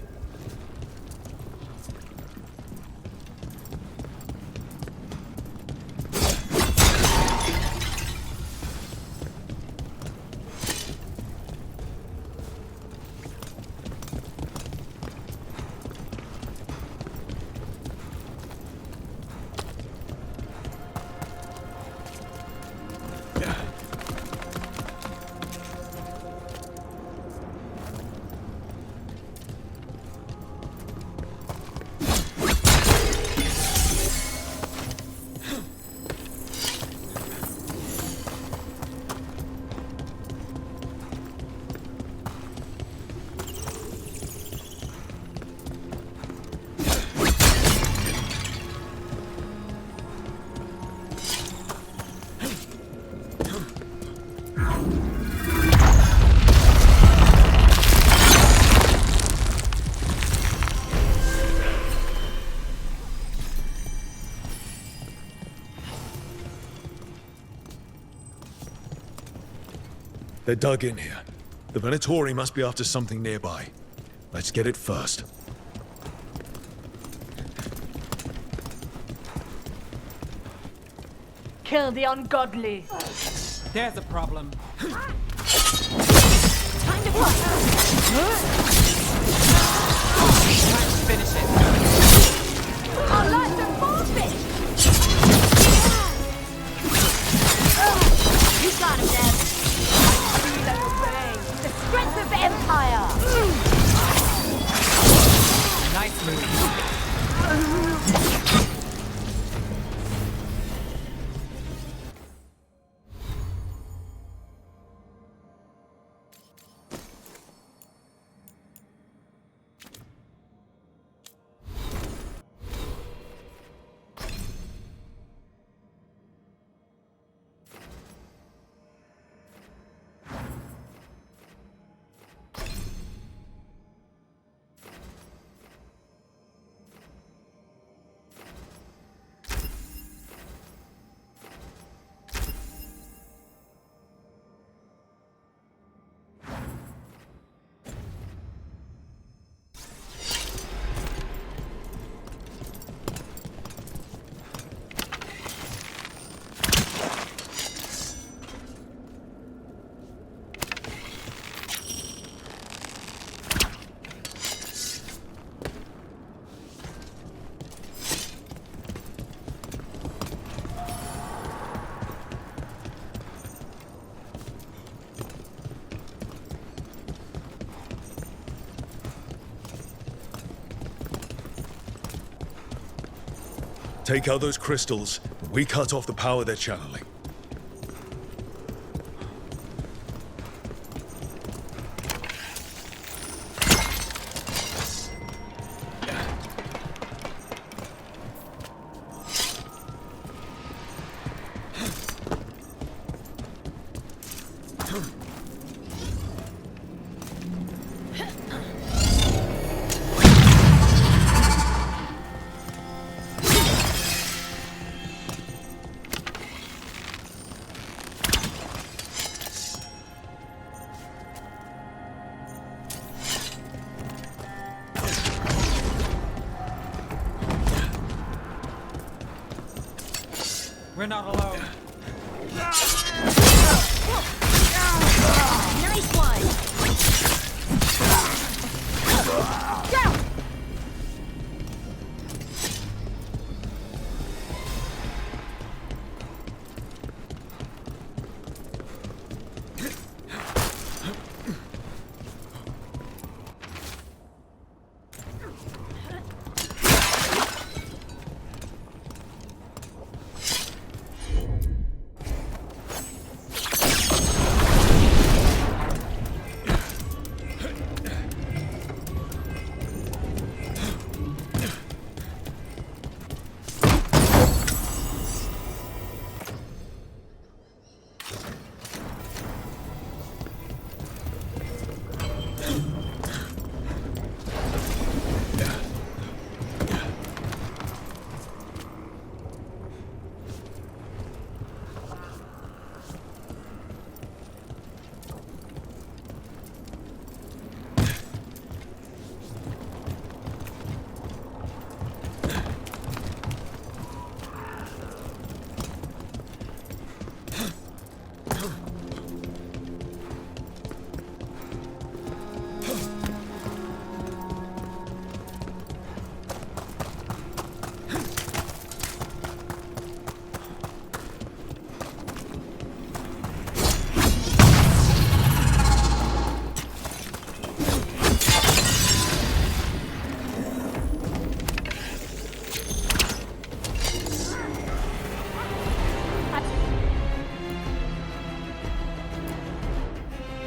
They're dug in here. The Venatori must be after something nearby. Let's get it first. Kill the ungodly. There's a problem. Time to fly. Time to finish it. Our lives are forfeit. You got him, Deb. Feel and obey. The strength of the Empire. Nice move. Take out those crystals. We cut off the power they're channeling. We're not alone. Nice one! Down!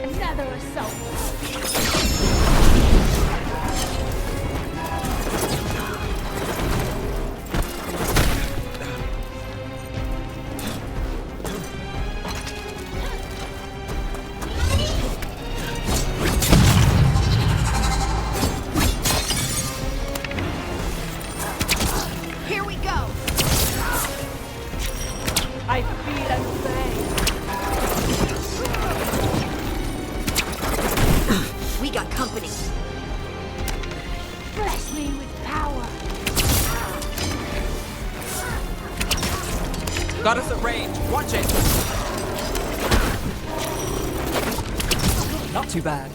Another assault. Here we go! I feel unsafe. We got company. Bless me with power. Got us at range. Watch it. Not too bad.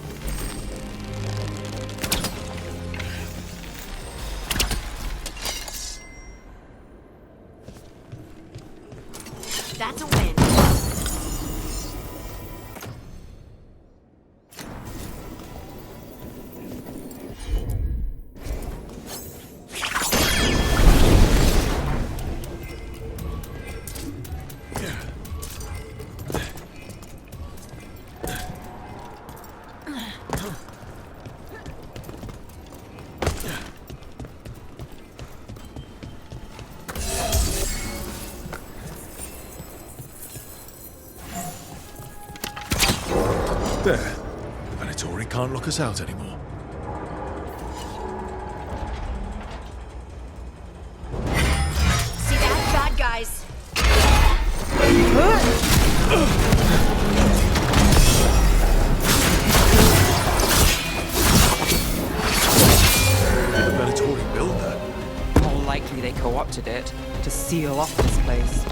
That's a win. There. The Venatori can't lock us out anymore. See that? Bad guys. Did the Venatori build that? More likely they co-opted it to seal off this place.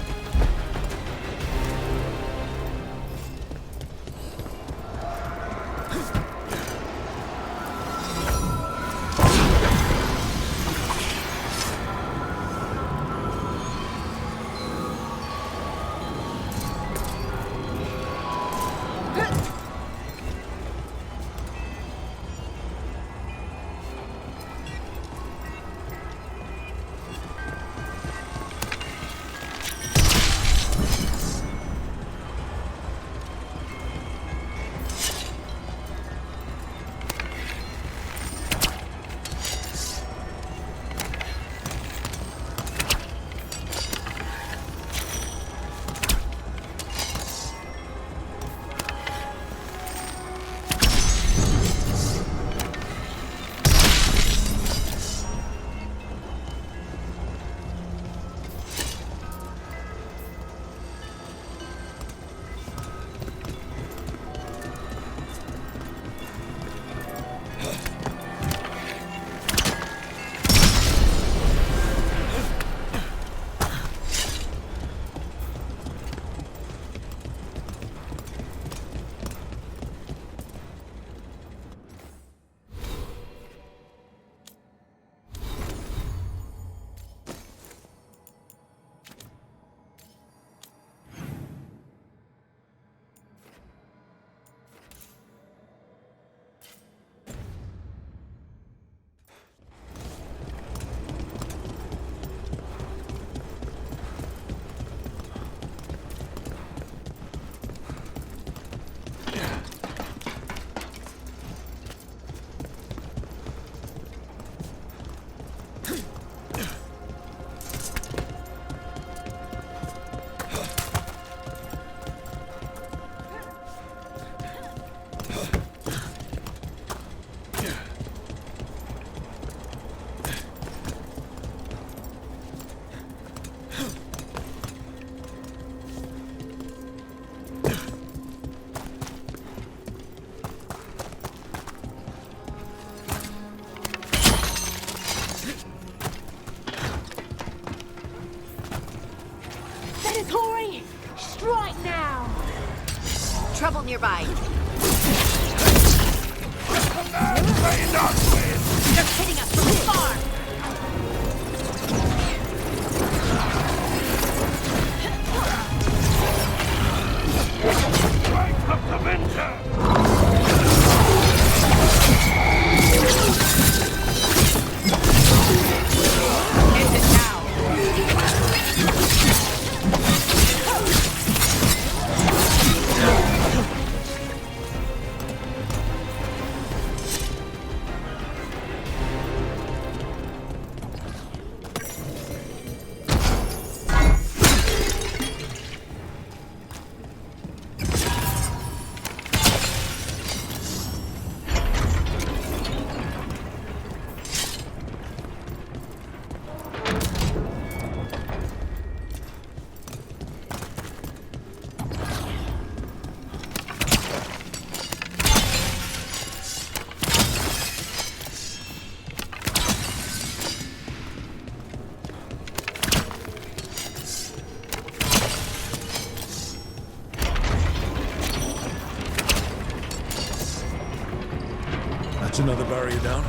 right now! Trouble nearby. They're hitting us from far! Right up the winter! End it now! That's another barrier down.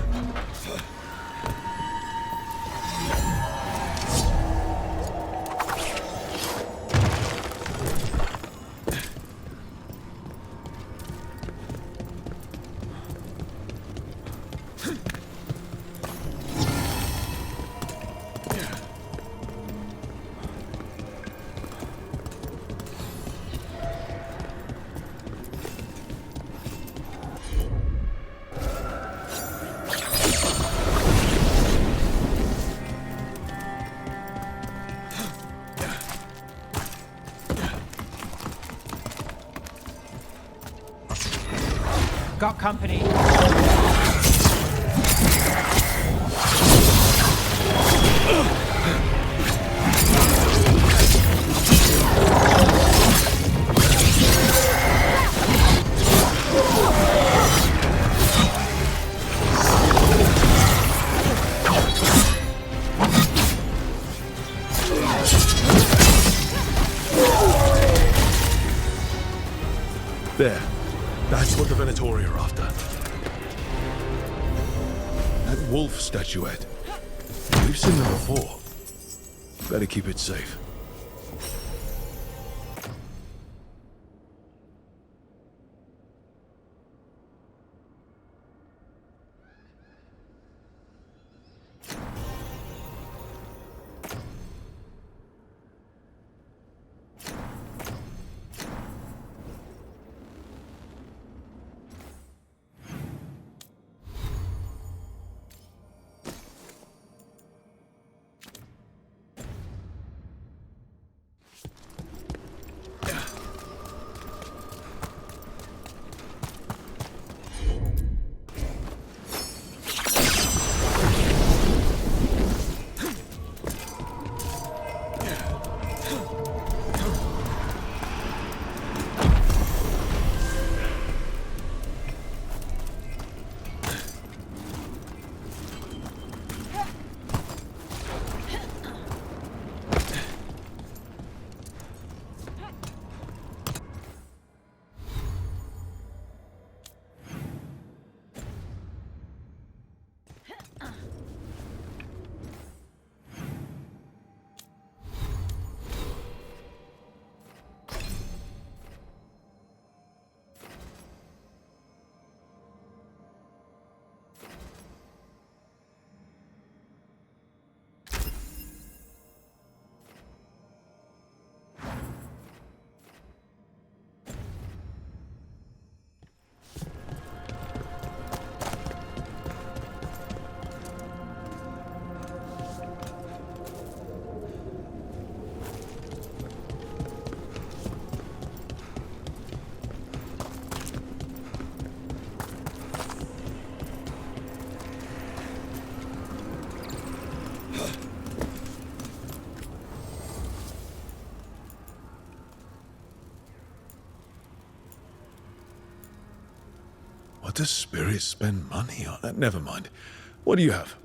Got company. There. That's what the Venatori are after. That wolf statuette. We've seen them before. Better keep it safe. What does Spirit spend money on? Never mind. What do you have?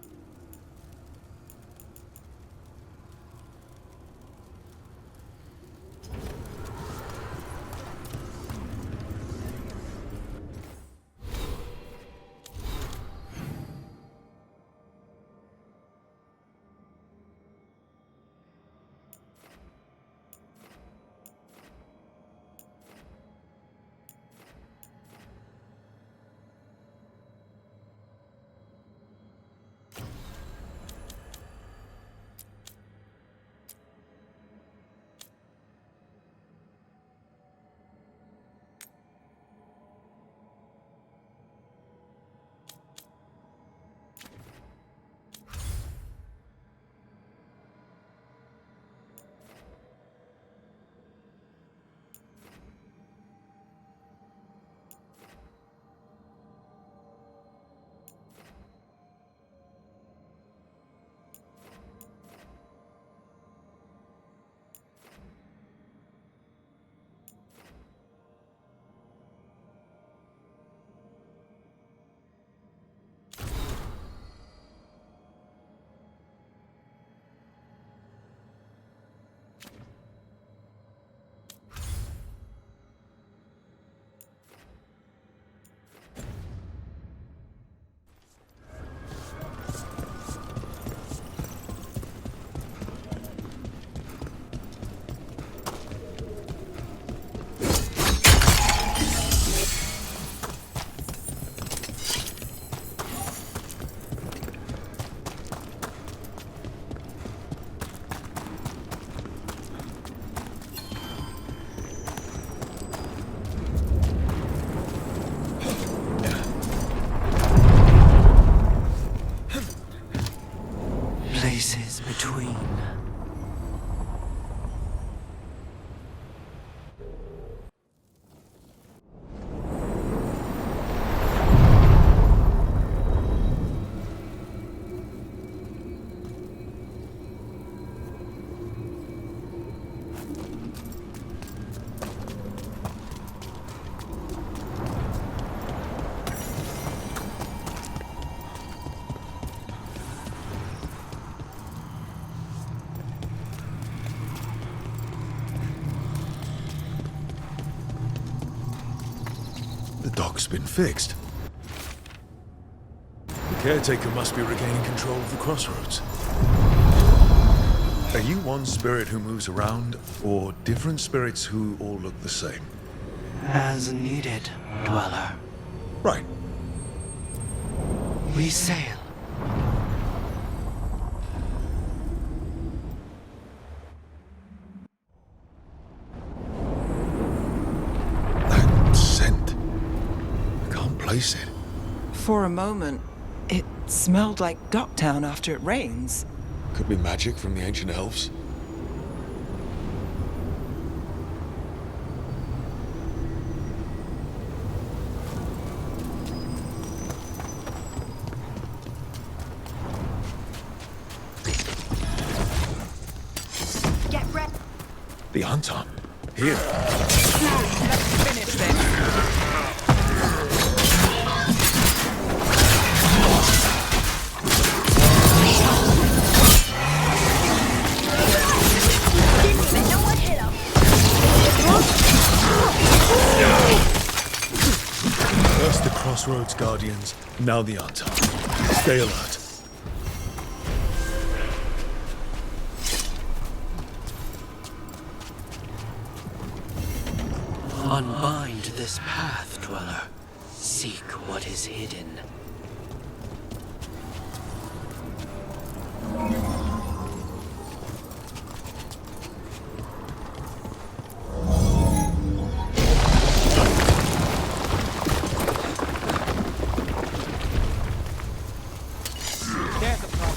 dock's been fixed. The caretaker must be regaining control of the crossroads. Are you one spirit who moves around, or different spirits who all look the same? As needed, Dweller. Right. We sail. That scent. I can't place it. For a moment, it smelled like Docktown after it rains. Could be magic from the ancient elves. Get ready. The Anton. Here. Let's finish this. First the Crossroads Guardians, now the Anton. Stay alert. Unbind this path, Dweller. Seek what is hidden. There's a problem.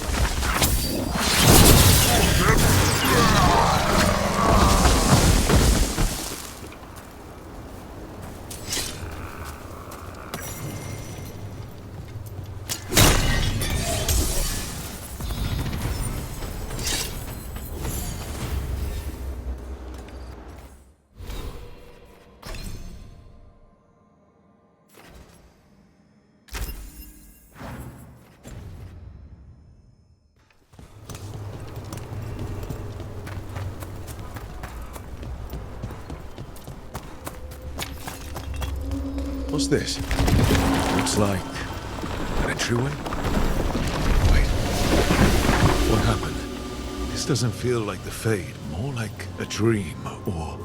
What's this? Looks like an entry one. Wait. What happened? This doesn't feel like the Fade, more like a dream, or...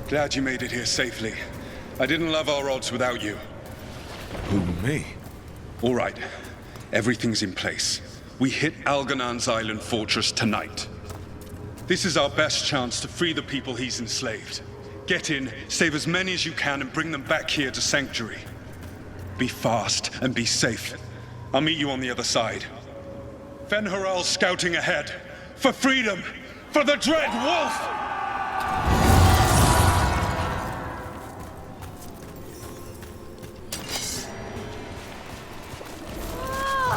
Glad you made it here safely. I didn't love our odds without you. Who, me? All right. Everything's in place. We hit Algernon's island fortress tonight. This is our best chance to free the people he's enslaved. Get in, save as many as you can, and bring them back here to Sanctuary. Be fast and be safe. I'll meet you on the other side. Fen-Haral's scouting ahead. For freedom! For the Dread Wolf!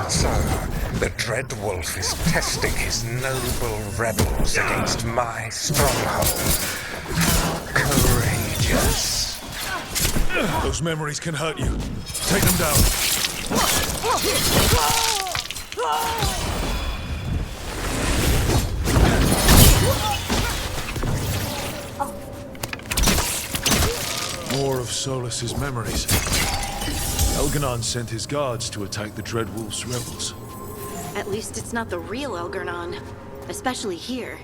So, the Dread Wolf is testing his noble rebels against my stronghold. Courageous. Those memories can hurt you. Take them down. More of Solus's memories. Elganon sent his guards to attack the Dread Wolf's rebels. At least it's not the real Elgarnon, especially here.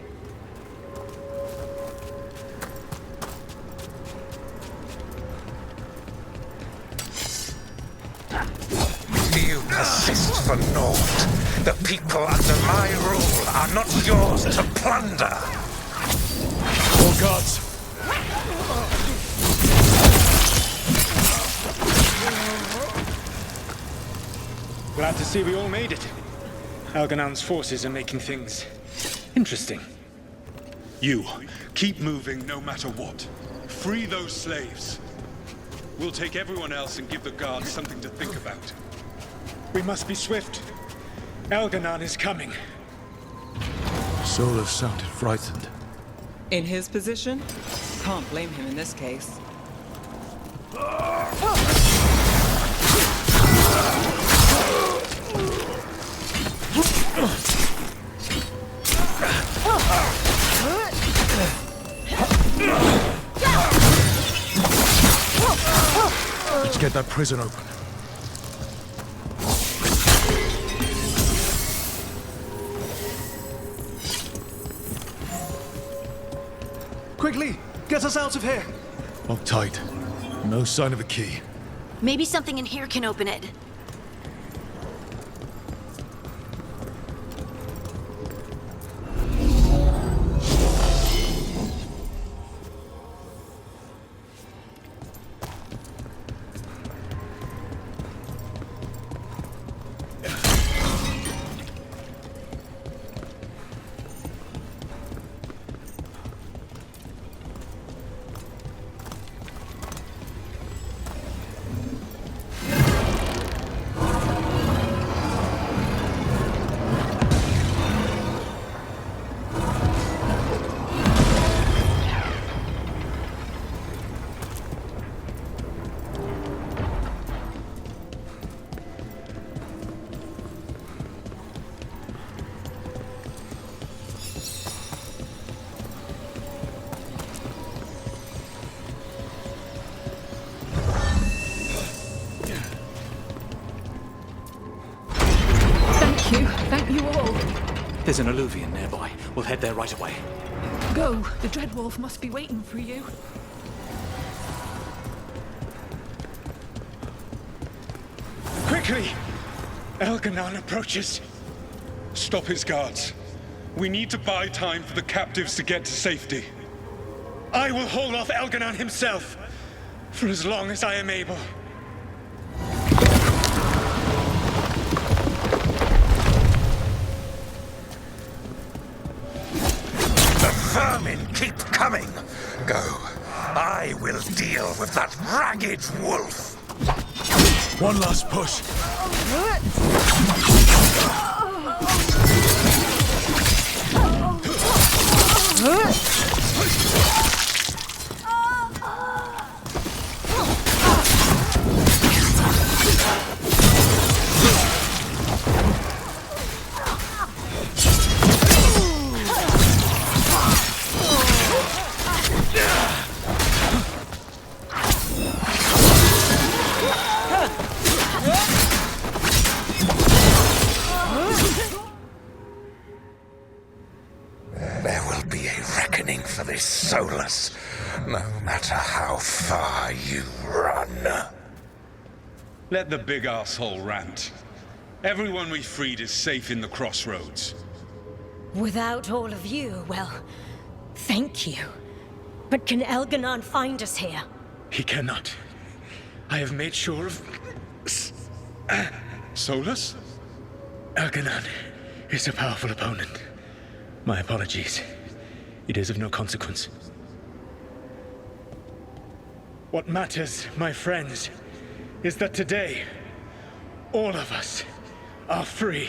You persist for naught. The people under my rule are not yours to plunder. More guards. Glad to see we all made it. Alganon's forces are making things interesting. You, keep moving no matter what. Free those slaves. We'll take everyone else and give the guards something to think about. We must be swift. Elganon is coming. Solus sounded frightened. In his position, can't blame him in this case. prison open. Quickly, get us out of here! Lock tight. No sign of a key. Maybe something in here can open it. Thank you all. There's an alluvion nearby. We'll head there right away. Go. The Dreadwolf must be waiting for you. Quickly! Elganon approaches. Stop his guards. We need to buy time for the captives to get to safety. I will hold off Elganon himself, for as long as I am able. The vermin keep coming. Go. I will deal with that ragged wolf. One last push. There will be a reckoning for this Solus, no matter how far you run. Let the big asshole rant. Everyone we freed is safe in the crossroads. Without all of you, well, thank you. But can Elganon find us here? He cannot. I have made sure of... Solus? Elganon is a powerful opponent. My apologies. It is of no consequence. What matters, my friends, is that today, all of us are free.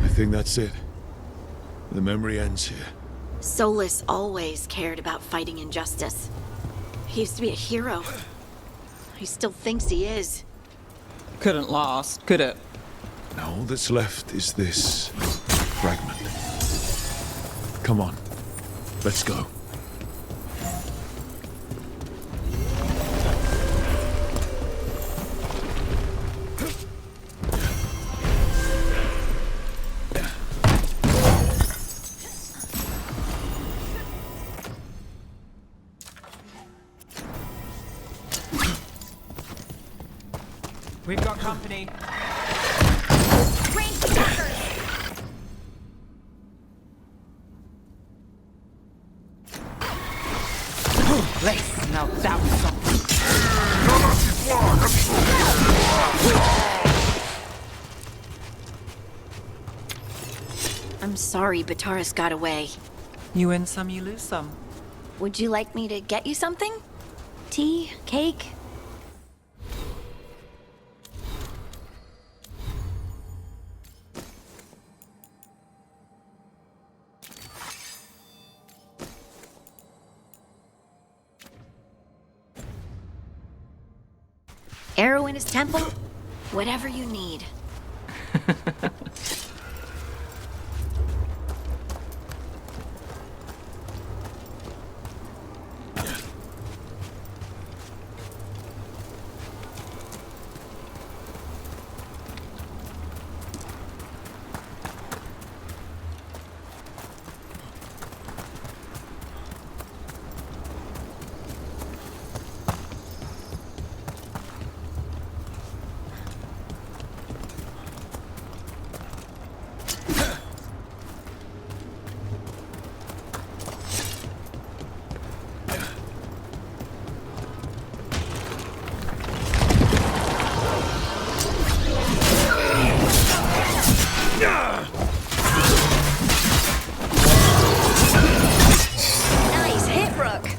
I think that's it. The memory ends here. Solus always cared about fighting injustice. He used to be a hero. He still thinks he is. Couldn't last, could it? Now all that's left is this fragment. Come on, let's go. We've got company. Let's now that was something. I'm sorry Bataris got away. You win some, you lose some. Would you like me to get you something? Tea? Cake? Arrow in his temple? Whatever you need. Nice hit, Rook.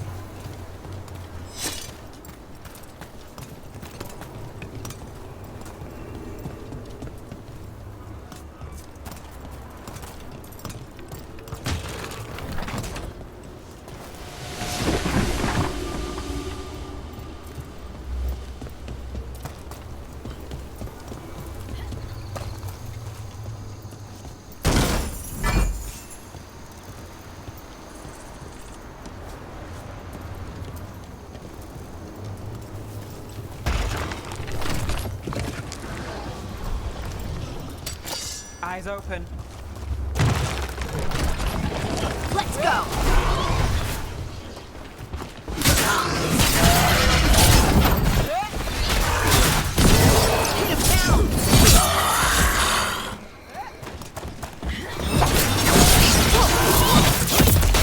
Eyes open. Let's go. Take him down.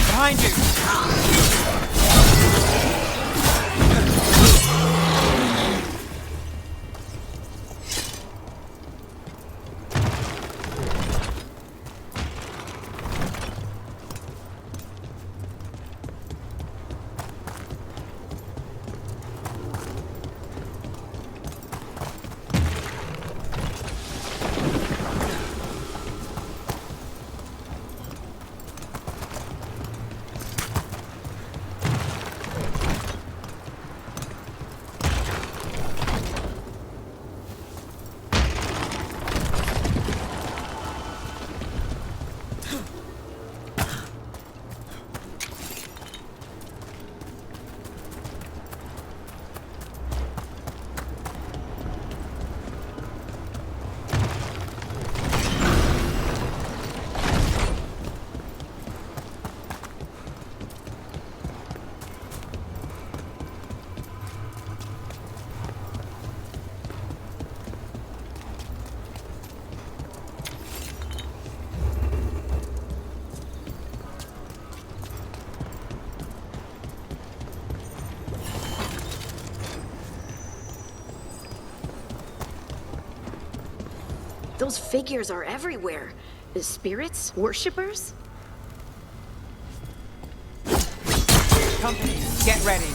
Behind you. Those figures are everywhere. The spirits? Worshippers? Company, get ready.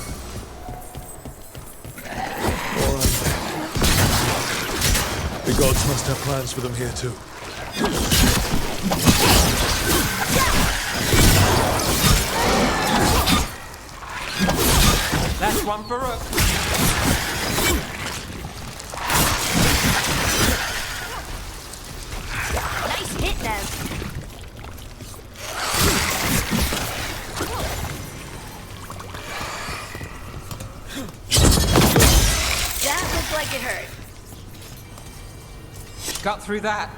The gods must have plans for them here too. That's one for Rook. Nice hit, Nev. That looked like it hurt. Got through that.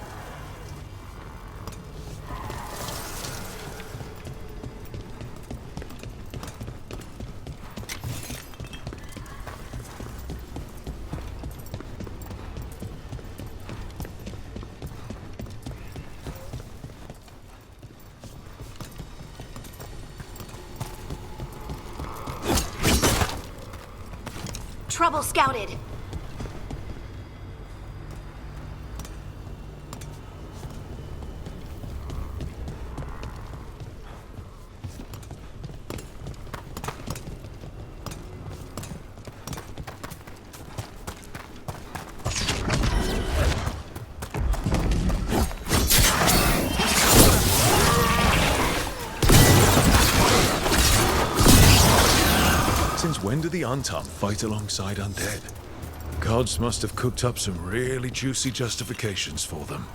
Trouble scouted. Since when do the Untom fight alongside undead? gods must have cooked up some really juicy justifications for them.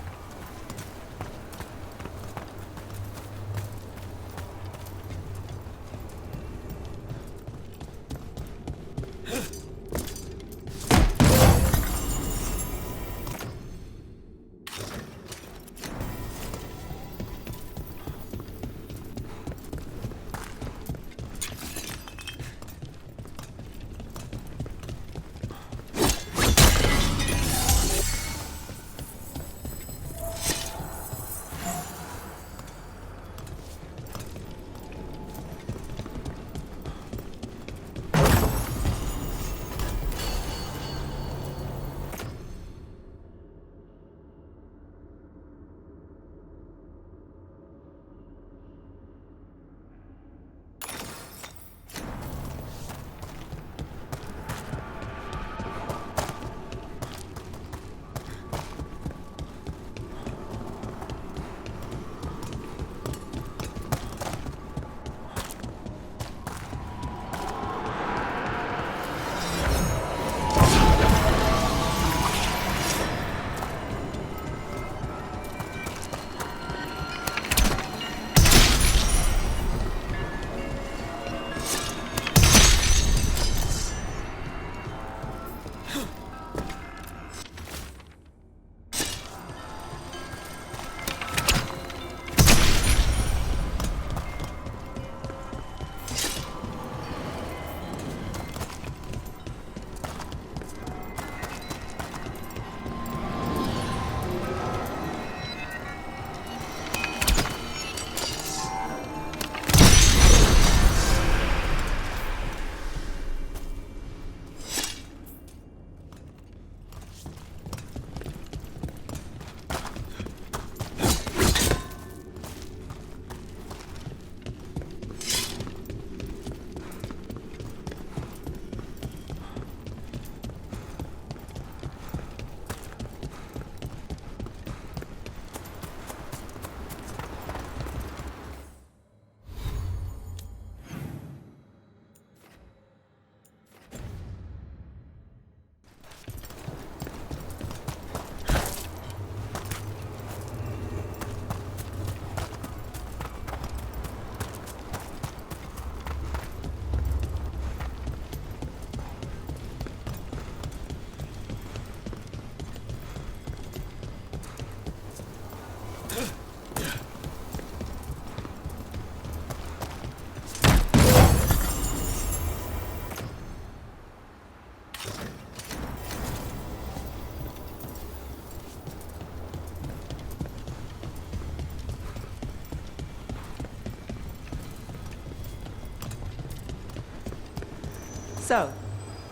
So,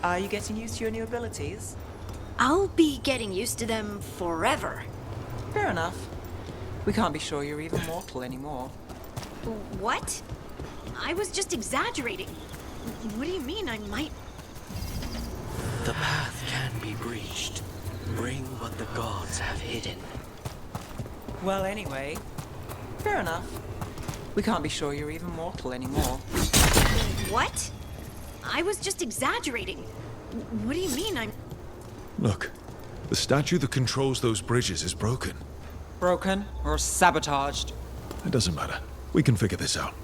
are you getting used to your new abilities? I'll be getting used to them forever. Fair enough. We can't be sure you're even mortal anymore. What? I was just exaggerating. What do you mean I might... The path can be breached. Bring what the gods have hidden. Well, anyway, fair enough. We can't be sure you're even mortal anymore. What? I was just exaggerating. What do you mean I'm... Look, the statue that controls those bridges is broken. Broken or sabotaged? It doesn't matter. We can figure this out.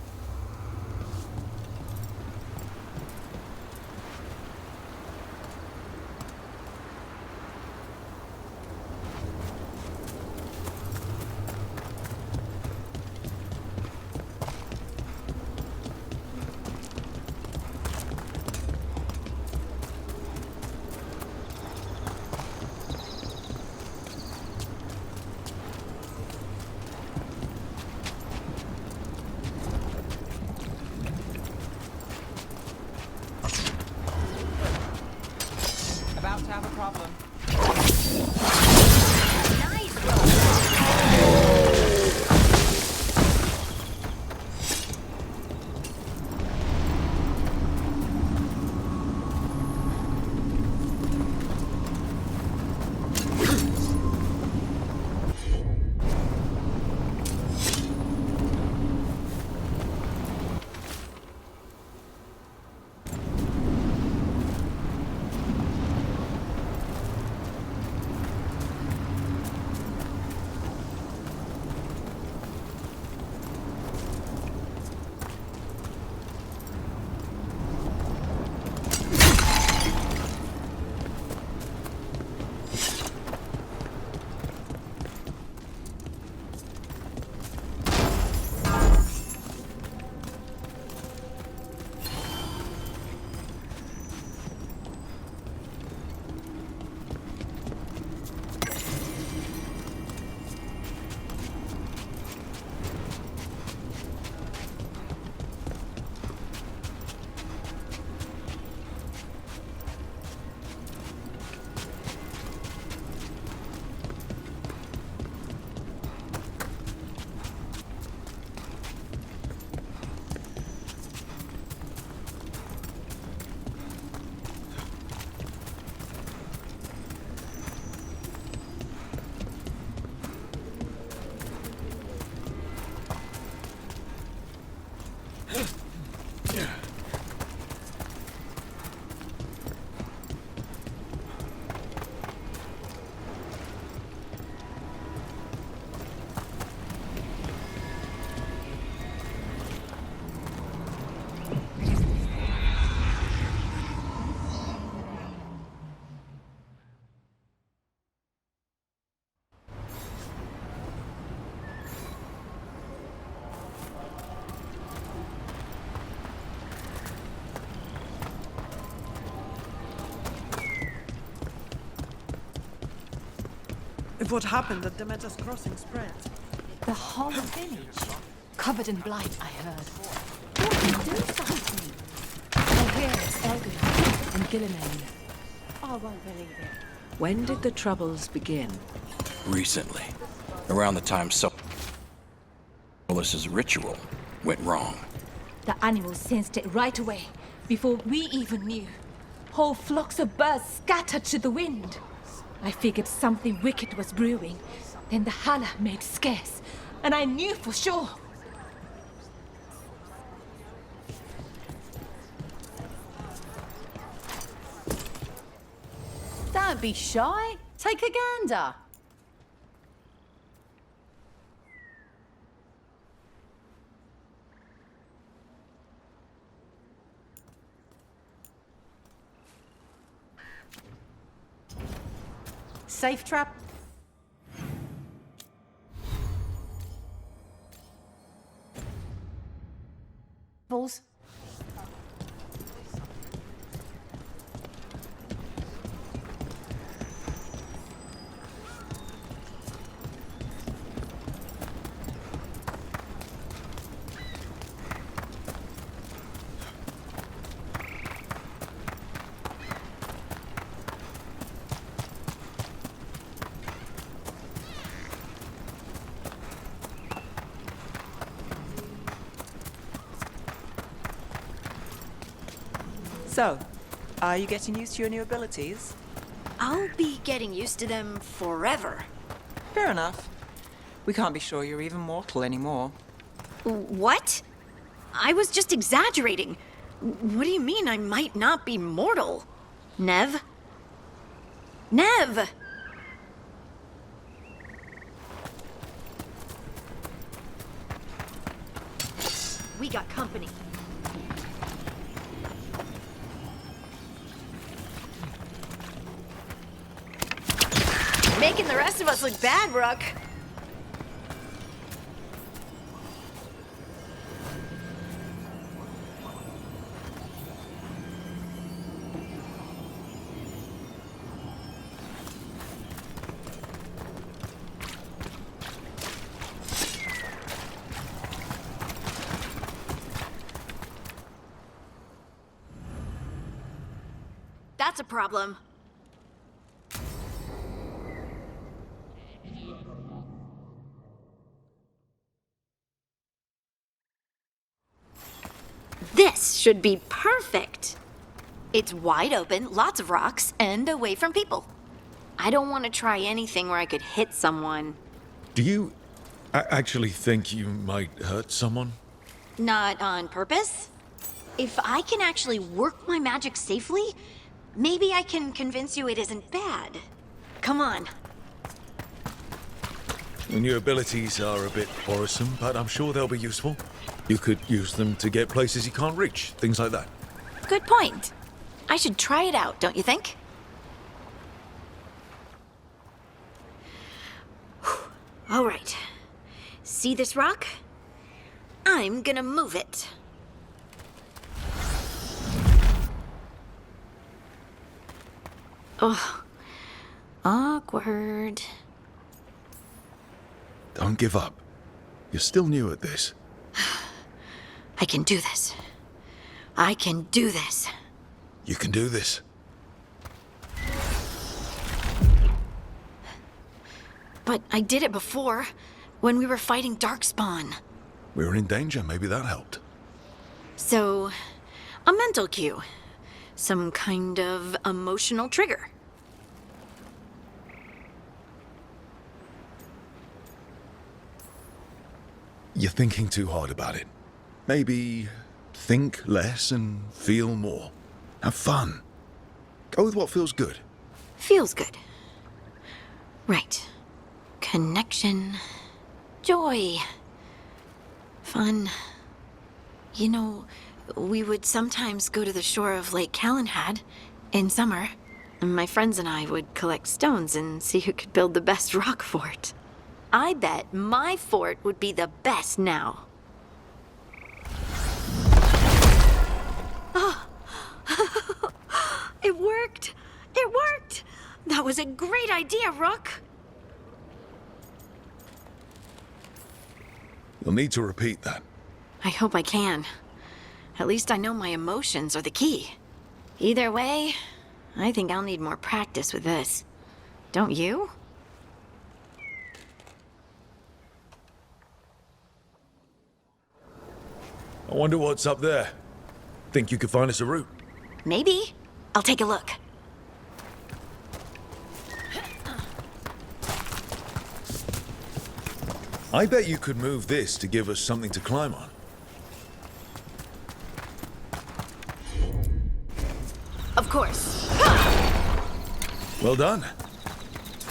if what happened at Demeter's Crossing spread. The whole village. Covered in blight, I heard. Who can do something? I hear it's Elgin and Gilliman. I won't believe it. When did the troubles begin? Recently. Around the time Solis's ritual went wrong. The animals sensed it right away, before we even knew. Whole flocks of birds scattered to the wind. I figured something wicked was brewing. Then the holler made scarce, and I knew for sure. Don't be shy. Take a gander. Safe trap. Balls. So, are you getting used to your new abilities? I'll be getting used to them forever. Fair enough. We can't be sure you're even mortal anymore. What? I was just exaggerating. What do you mean I might not be mortal? Nev? Nev! We got company. Making the rest of us look bad, Rook. That's a problem. This should be perfect. It's wide open, lots of rocks, and away from people. I don't want to try anything where I could hit someone. Do you actually think you might hurt someone? Not on purpose. If I can actually work my magic safely, maybe I can convince you it isn't bad. Come on. The new abilities are a bit boresome, but I'm sure they'll be useful. You could use them to get places you can't reach, things like that. Good point. I should try it out, don't you think? All right. See this rock? I'm gonna move it. Oh, awkward. Don't give up. You're still new at this. I can do this. I can do this. You can do this. But I did it before, when we were fighting Darkspawn. We were in danger, maybe that helped. So, a mental cue. Some kind of emotional trigger. You're thinking too hard about it. Maybe think less and feel more. Have fun. Go with what feels good. Feels good. Right. Connection. Joy. Fun. You know, we would sometimes go to the shore of Lake Calenhad in summer. And my friends and I would collect stones and see who could build the best rock fort. I bet my fort would be the best now. Oh. It worked! It worked! That was a great idea, Rook! You'll need to repeat that. I hope I can. At least I know my emotions are the key. Either way, I think I'll need more practice with this. Don't you? I wonder what's up there. Think you could find us a route? Maybe. I'll take a look. I bet you could move this to give us something to climb on. Of course. Well done.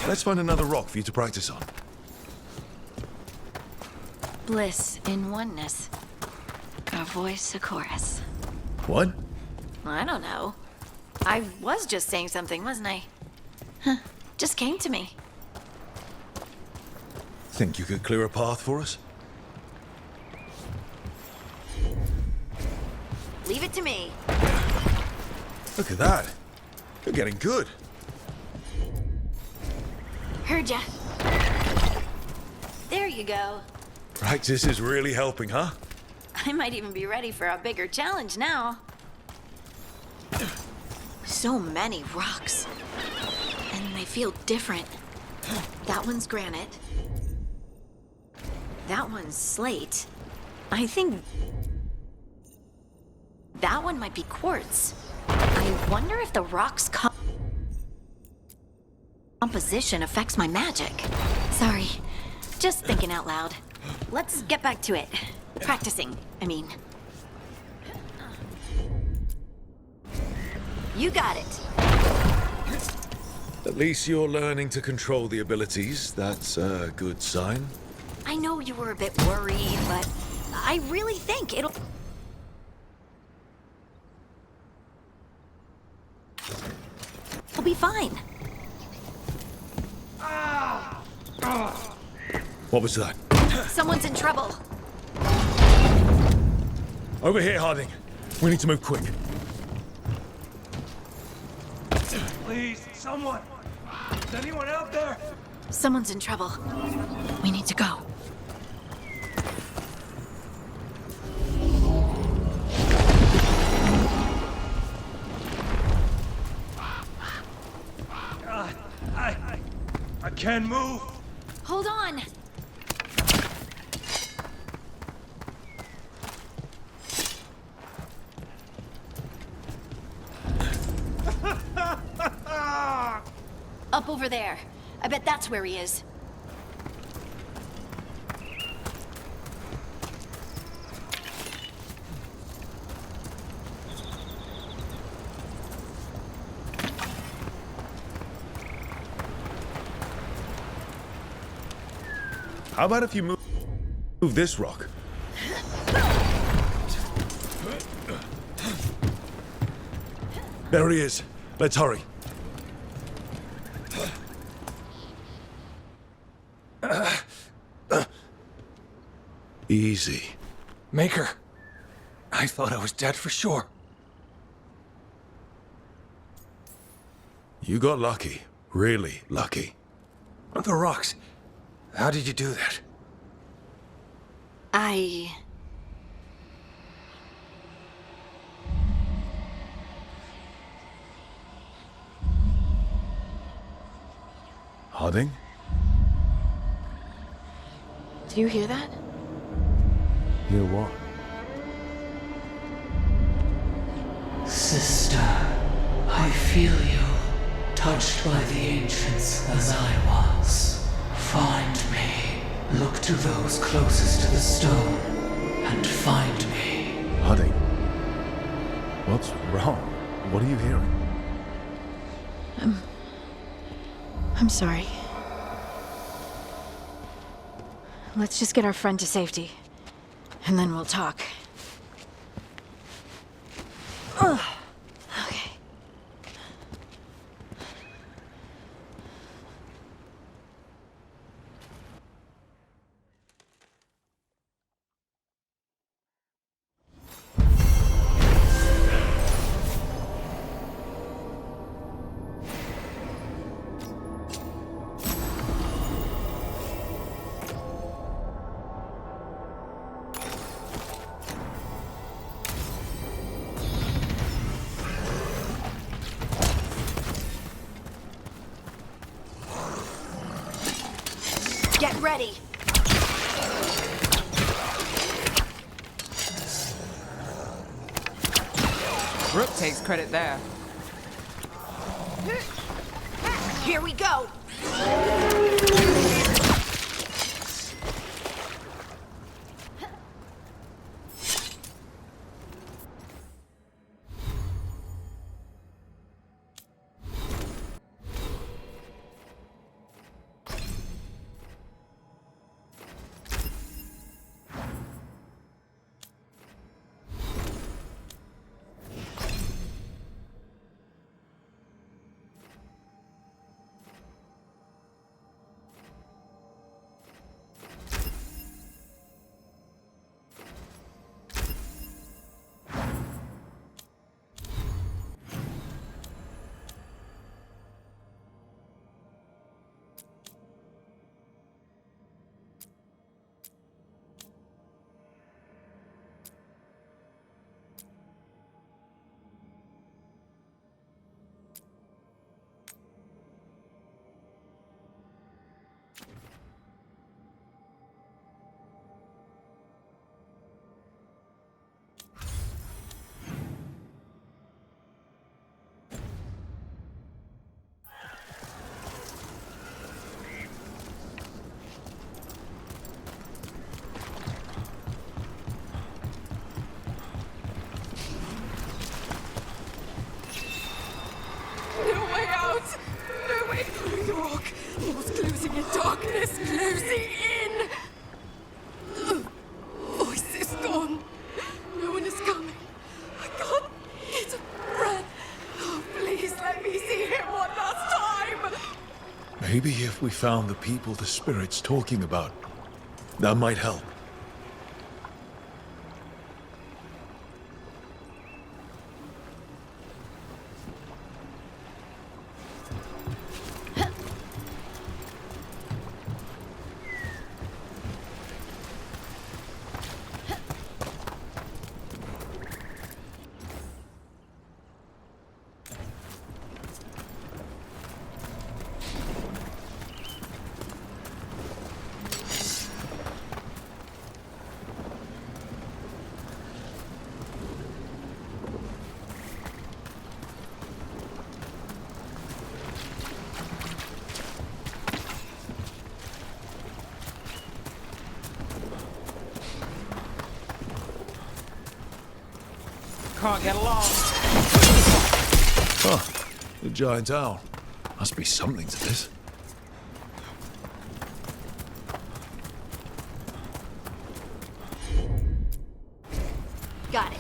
Let's find another rock for you to practice on. Bliss in oneness. A voice, a chorus. What? I don't know. I was just saying something, wasn't I? Huh. Just came to me. Think you could clear a path for us? Leave it to me. Look at that. You're getting good. Heard ya. There you go. Practice is really helping, huh? I might even be ready for a bigger challenge now. So many rocks. And they feel different. That one's granite. That one's slate. I think that one might be quartz. I wonder if the rock's composition affects my magic. Sorry, just thinking out loud. Let's get back to it. Practicing, I mean. You got it. At least you're learning to control the abilities. That's a good sign. I know you were a bit worried, but I really think it'll be fine. What was that? Someone's in trouble. Over here, Harding. We need to move quick. Please, someone! Is anyone out there? Someone's in trouble. We need to go. I can't move. Hold on. Up over there. I bet that's where he is. How about if you move this rock? There he is. Let's hurry. Easy. Maker. I thought I was dead for sure. You got lucky. Really lucky. The rocks. How did you do that? Harding? Do you hear that? Hear what? Sister, I feel you, touched by the ancients as I was. Find me. Look to those closest to the stone, and find me. Harding? What's wrong? What are you hearing? I'm sorry. Let's just get our friend to safety, and then we'll talk. Ugh. Okay. ready. Rook takes credit there. Here we go. No way out! No way through the rock! Walls closing in darkness, closing in! Voice is gone. No one is coming. I can't get a breath. Oh, please let me see him one last time! Maybe if we found the people the spirit's talking about, that might help. Can't get along. Huh. The giant owl. Must be something to this. Got it.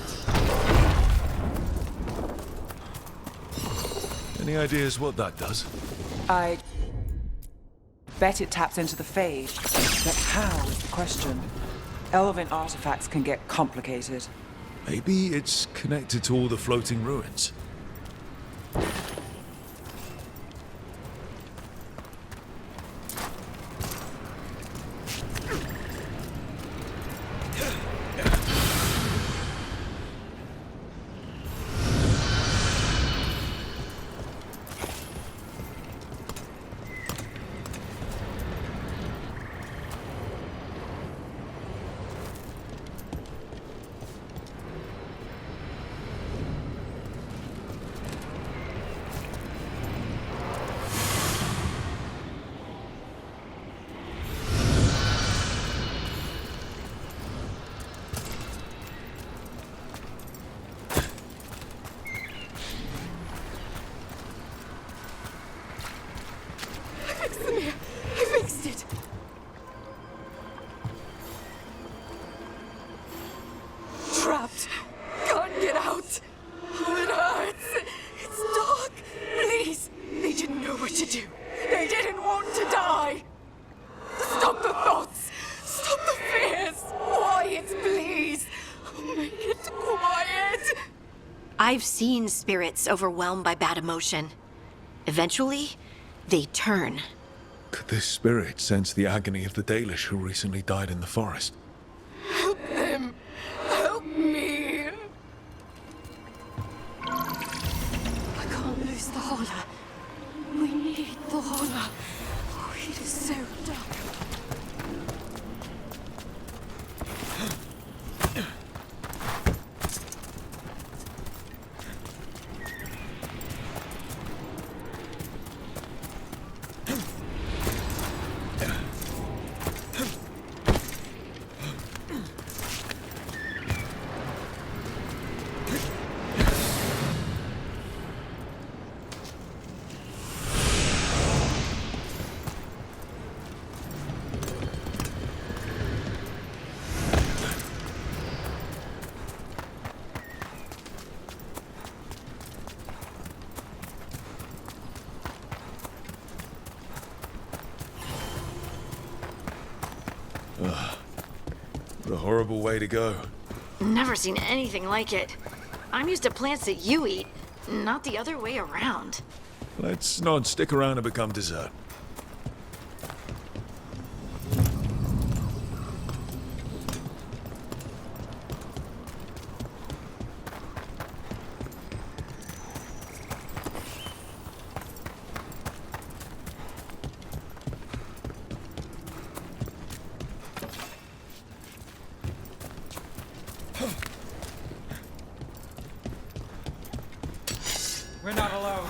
Any ideas what that does? I bet it taps into the Fade. But how is the question? Elven artifacts can get complicated. Maybe it's connected to all the floating ruins. I fixed it! Trapped! Can't get out! Oh, it hurts! It's dark! Please! They didn't know what to do! They didn't want to die! Stop the thoughts! Stop the fears! Quiet, please! Make it quiet! I've seen spirits overwhelmed by bad emotion. Eventually, they turn. Could this spirit sense the agony of the Dalish who recently died in the forest? Help them! Help me! I can't lose the holler. We need the holler. Oh, it is so dark. What a horrible way to go. Never seen anything like it. I'm used to plants that you eat, not the other way around. Let's not stick around and become dessert. We're not alone.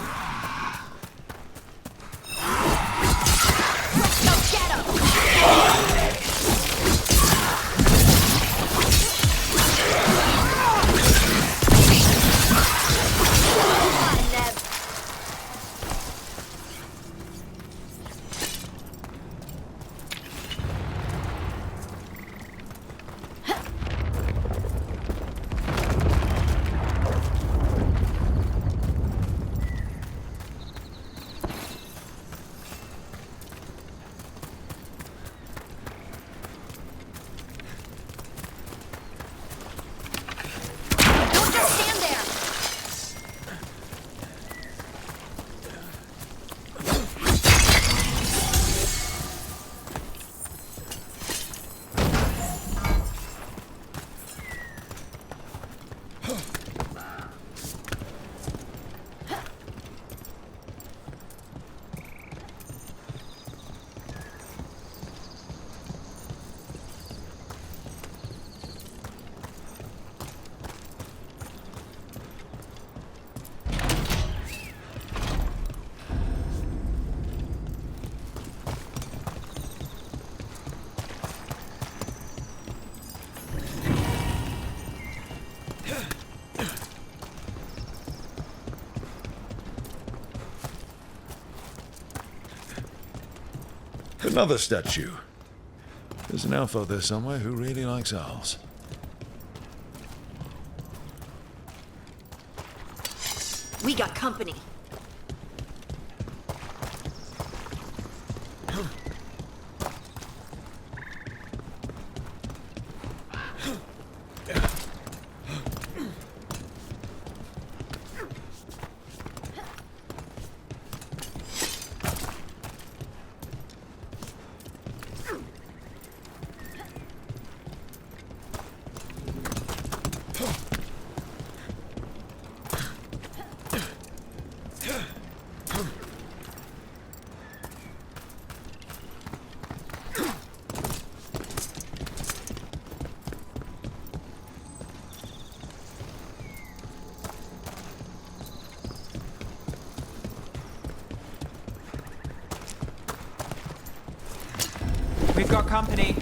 Another statue. There's an elf out there somewhere who really likes owls. We got company. We've got company.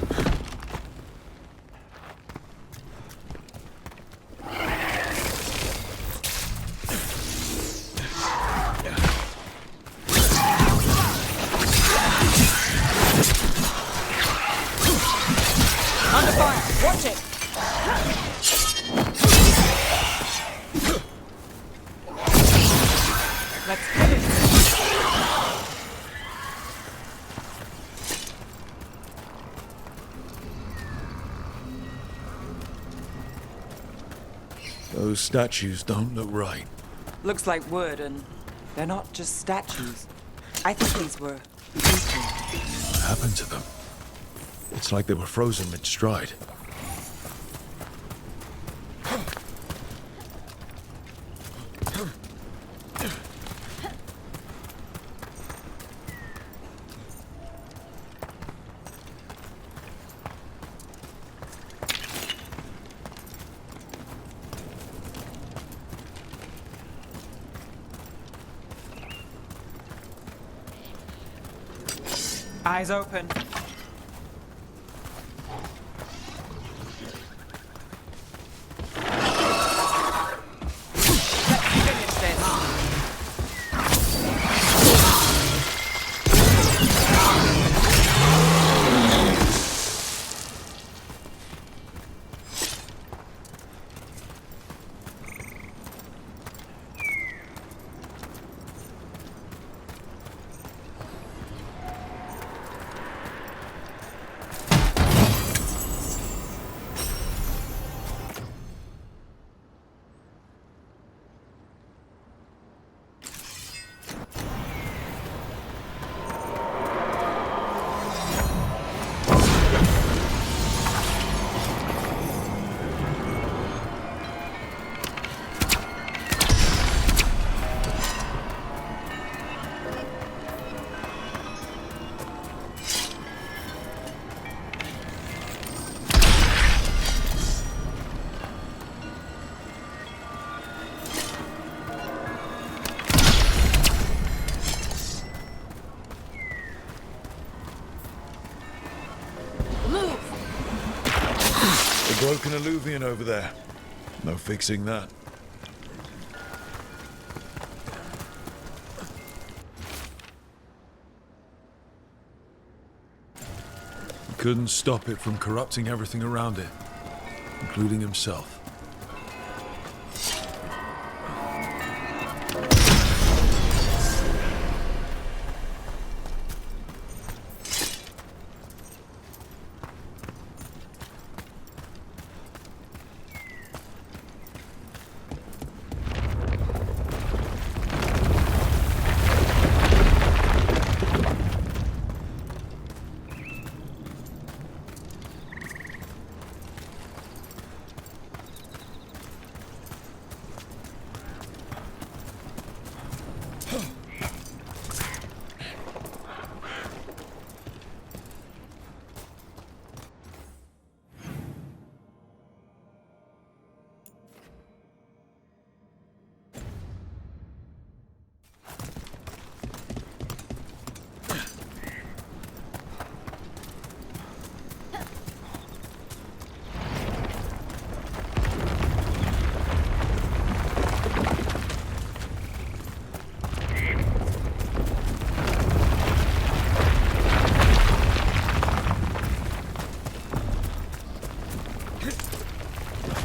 Under fire! Watch it! Let's hit it! Those statues don't look right. Looks like wood, and they're not just statues. I think these were people. What happened to them? It's like they were frozen mid-stride. Eyes open. The broken alluvian over there. No fixing that. He couldn't stop it from corrupting everything around it, including himself.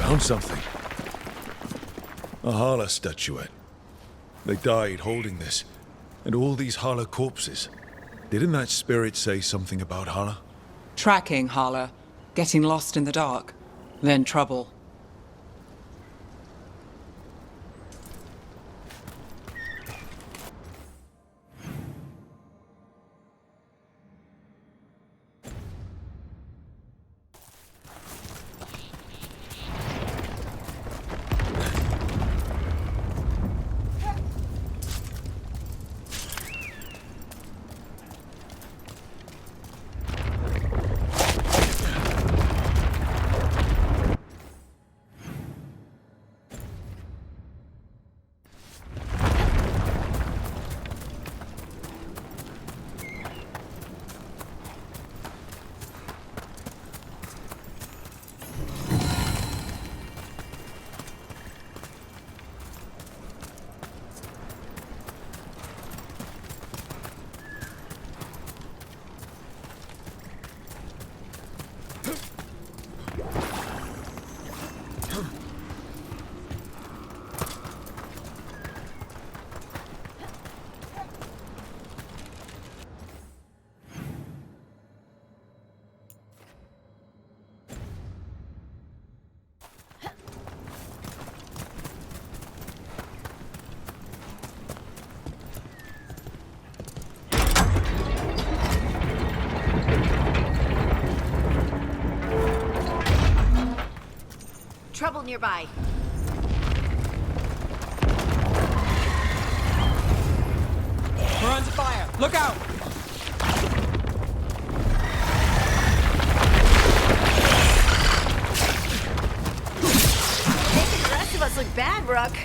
Found something. A Hala statuette. They died holding this. And all these Hala corpses. Didn't that spirit say something about Hala? Tracking Hala, getting lost in the dark, then trouble. Trouble nearby. We're under fire! Look out! Making the rest of us look bad, Rook.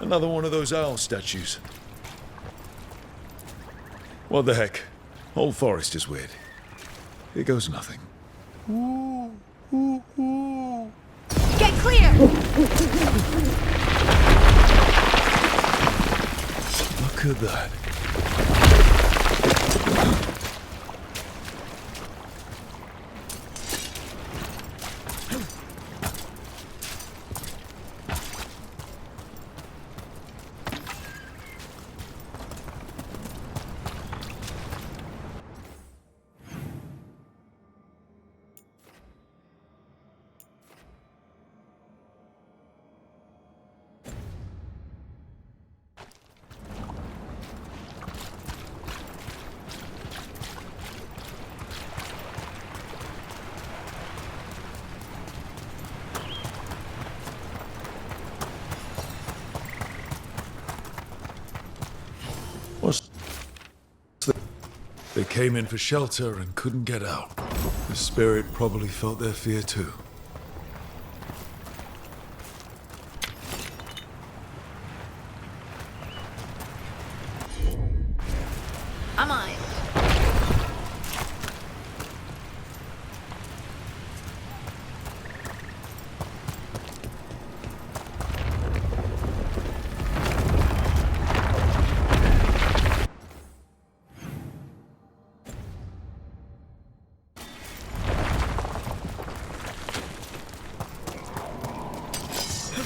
Another one of those owl statues. What the heck? Whole forest is weird. Here goes nothing. Ooh, Get clear! Look at that. They came in for shelter and couldn't get out. The spirit probably felt their fear too. I'm on.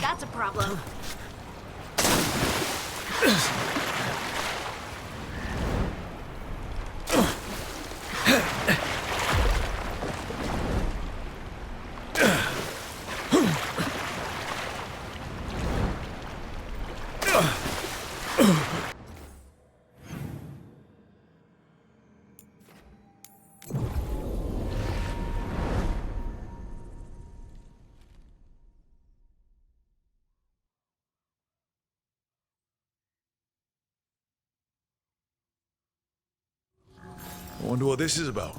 That's a problem. I wonder what this is about.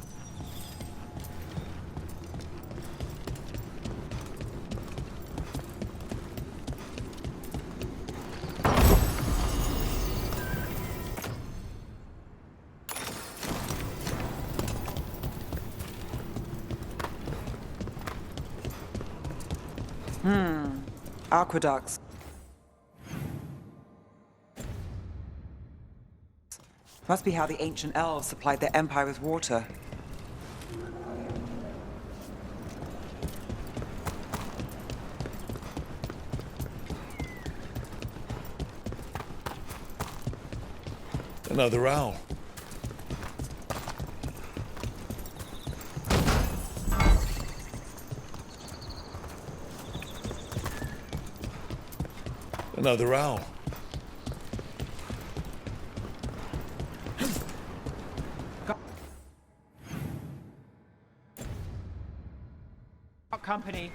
Aqueducts. Must be how the ancient elves supplied their empire with water. Another owl. Another owl. Company.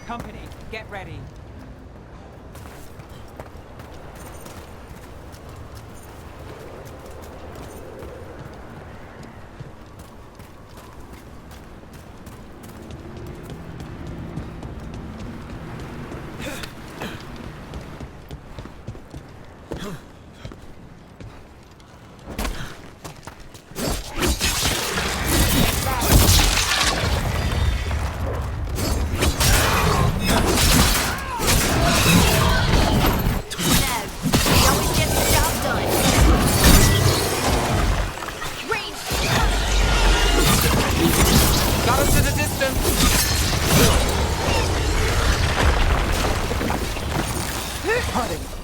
Company, get ready.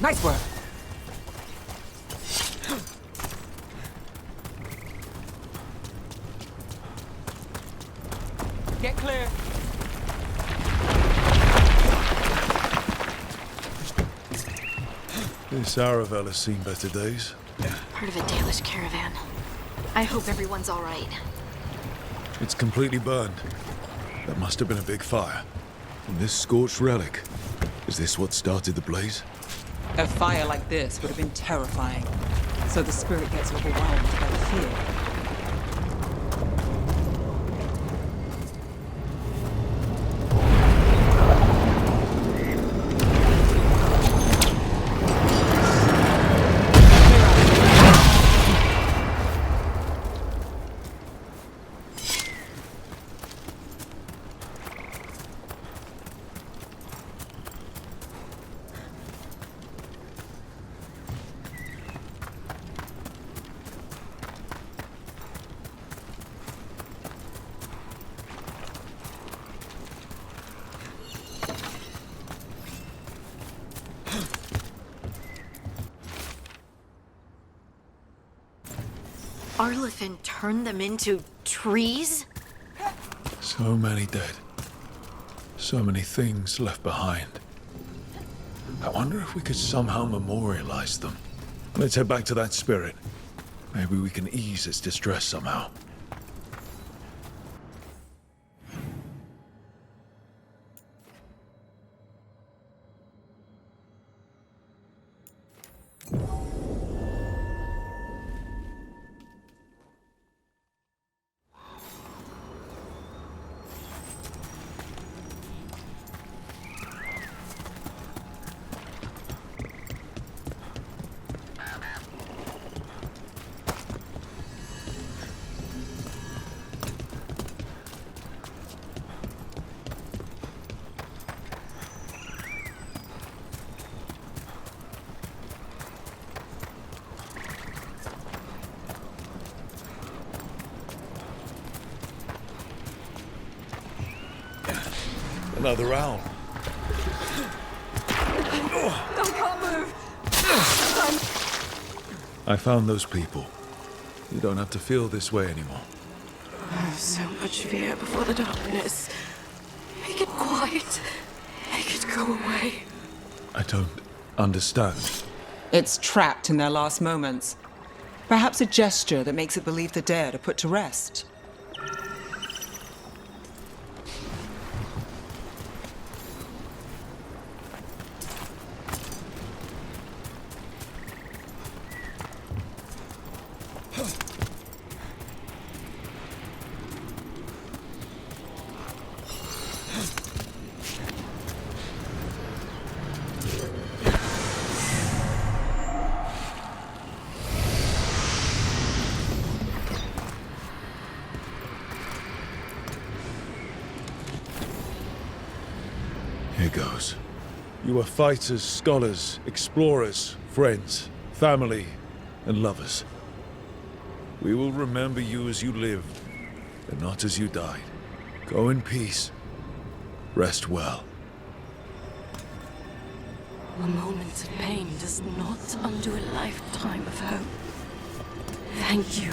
Nice work. Get clear. This Aravel has seen better days. Part of a Dalish caravan. I hope everyone's all right. It's completely burned. That must have been a big fire. And this scorched relic, is this what started the blaze? A fire like this would have been terrifying. So the spirit gets overwhelmed by the fear. Arlefin turned them into trees? So many dead. So many things left behind. I wonder if we could somehow memorialize them. Let's head back to that spirit. Maybe we can ease its distress somehow. Another owl. I can't move. I found those people. You don't have to feel this way anymore. So much fear before the darkness. Make it quiet. Make it go away. I don't understand. It's trapped in their last moments. Perhaps a gesture that makes it believe the dead are put to rest. Here goes. You are fighters, scholars, explorers, friends, family, and lovers. We will remember you as you lived, and not as you died. Go in peace. Rest well. A moment of pain does not undo a lifetime of hope. Thank you.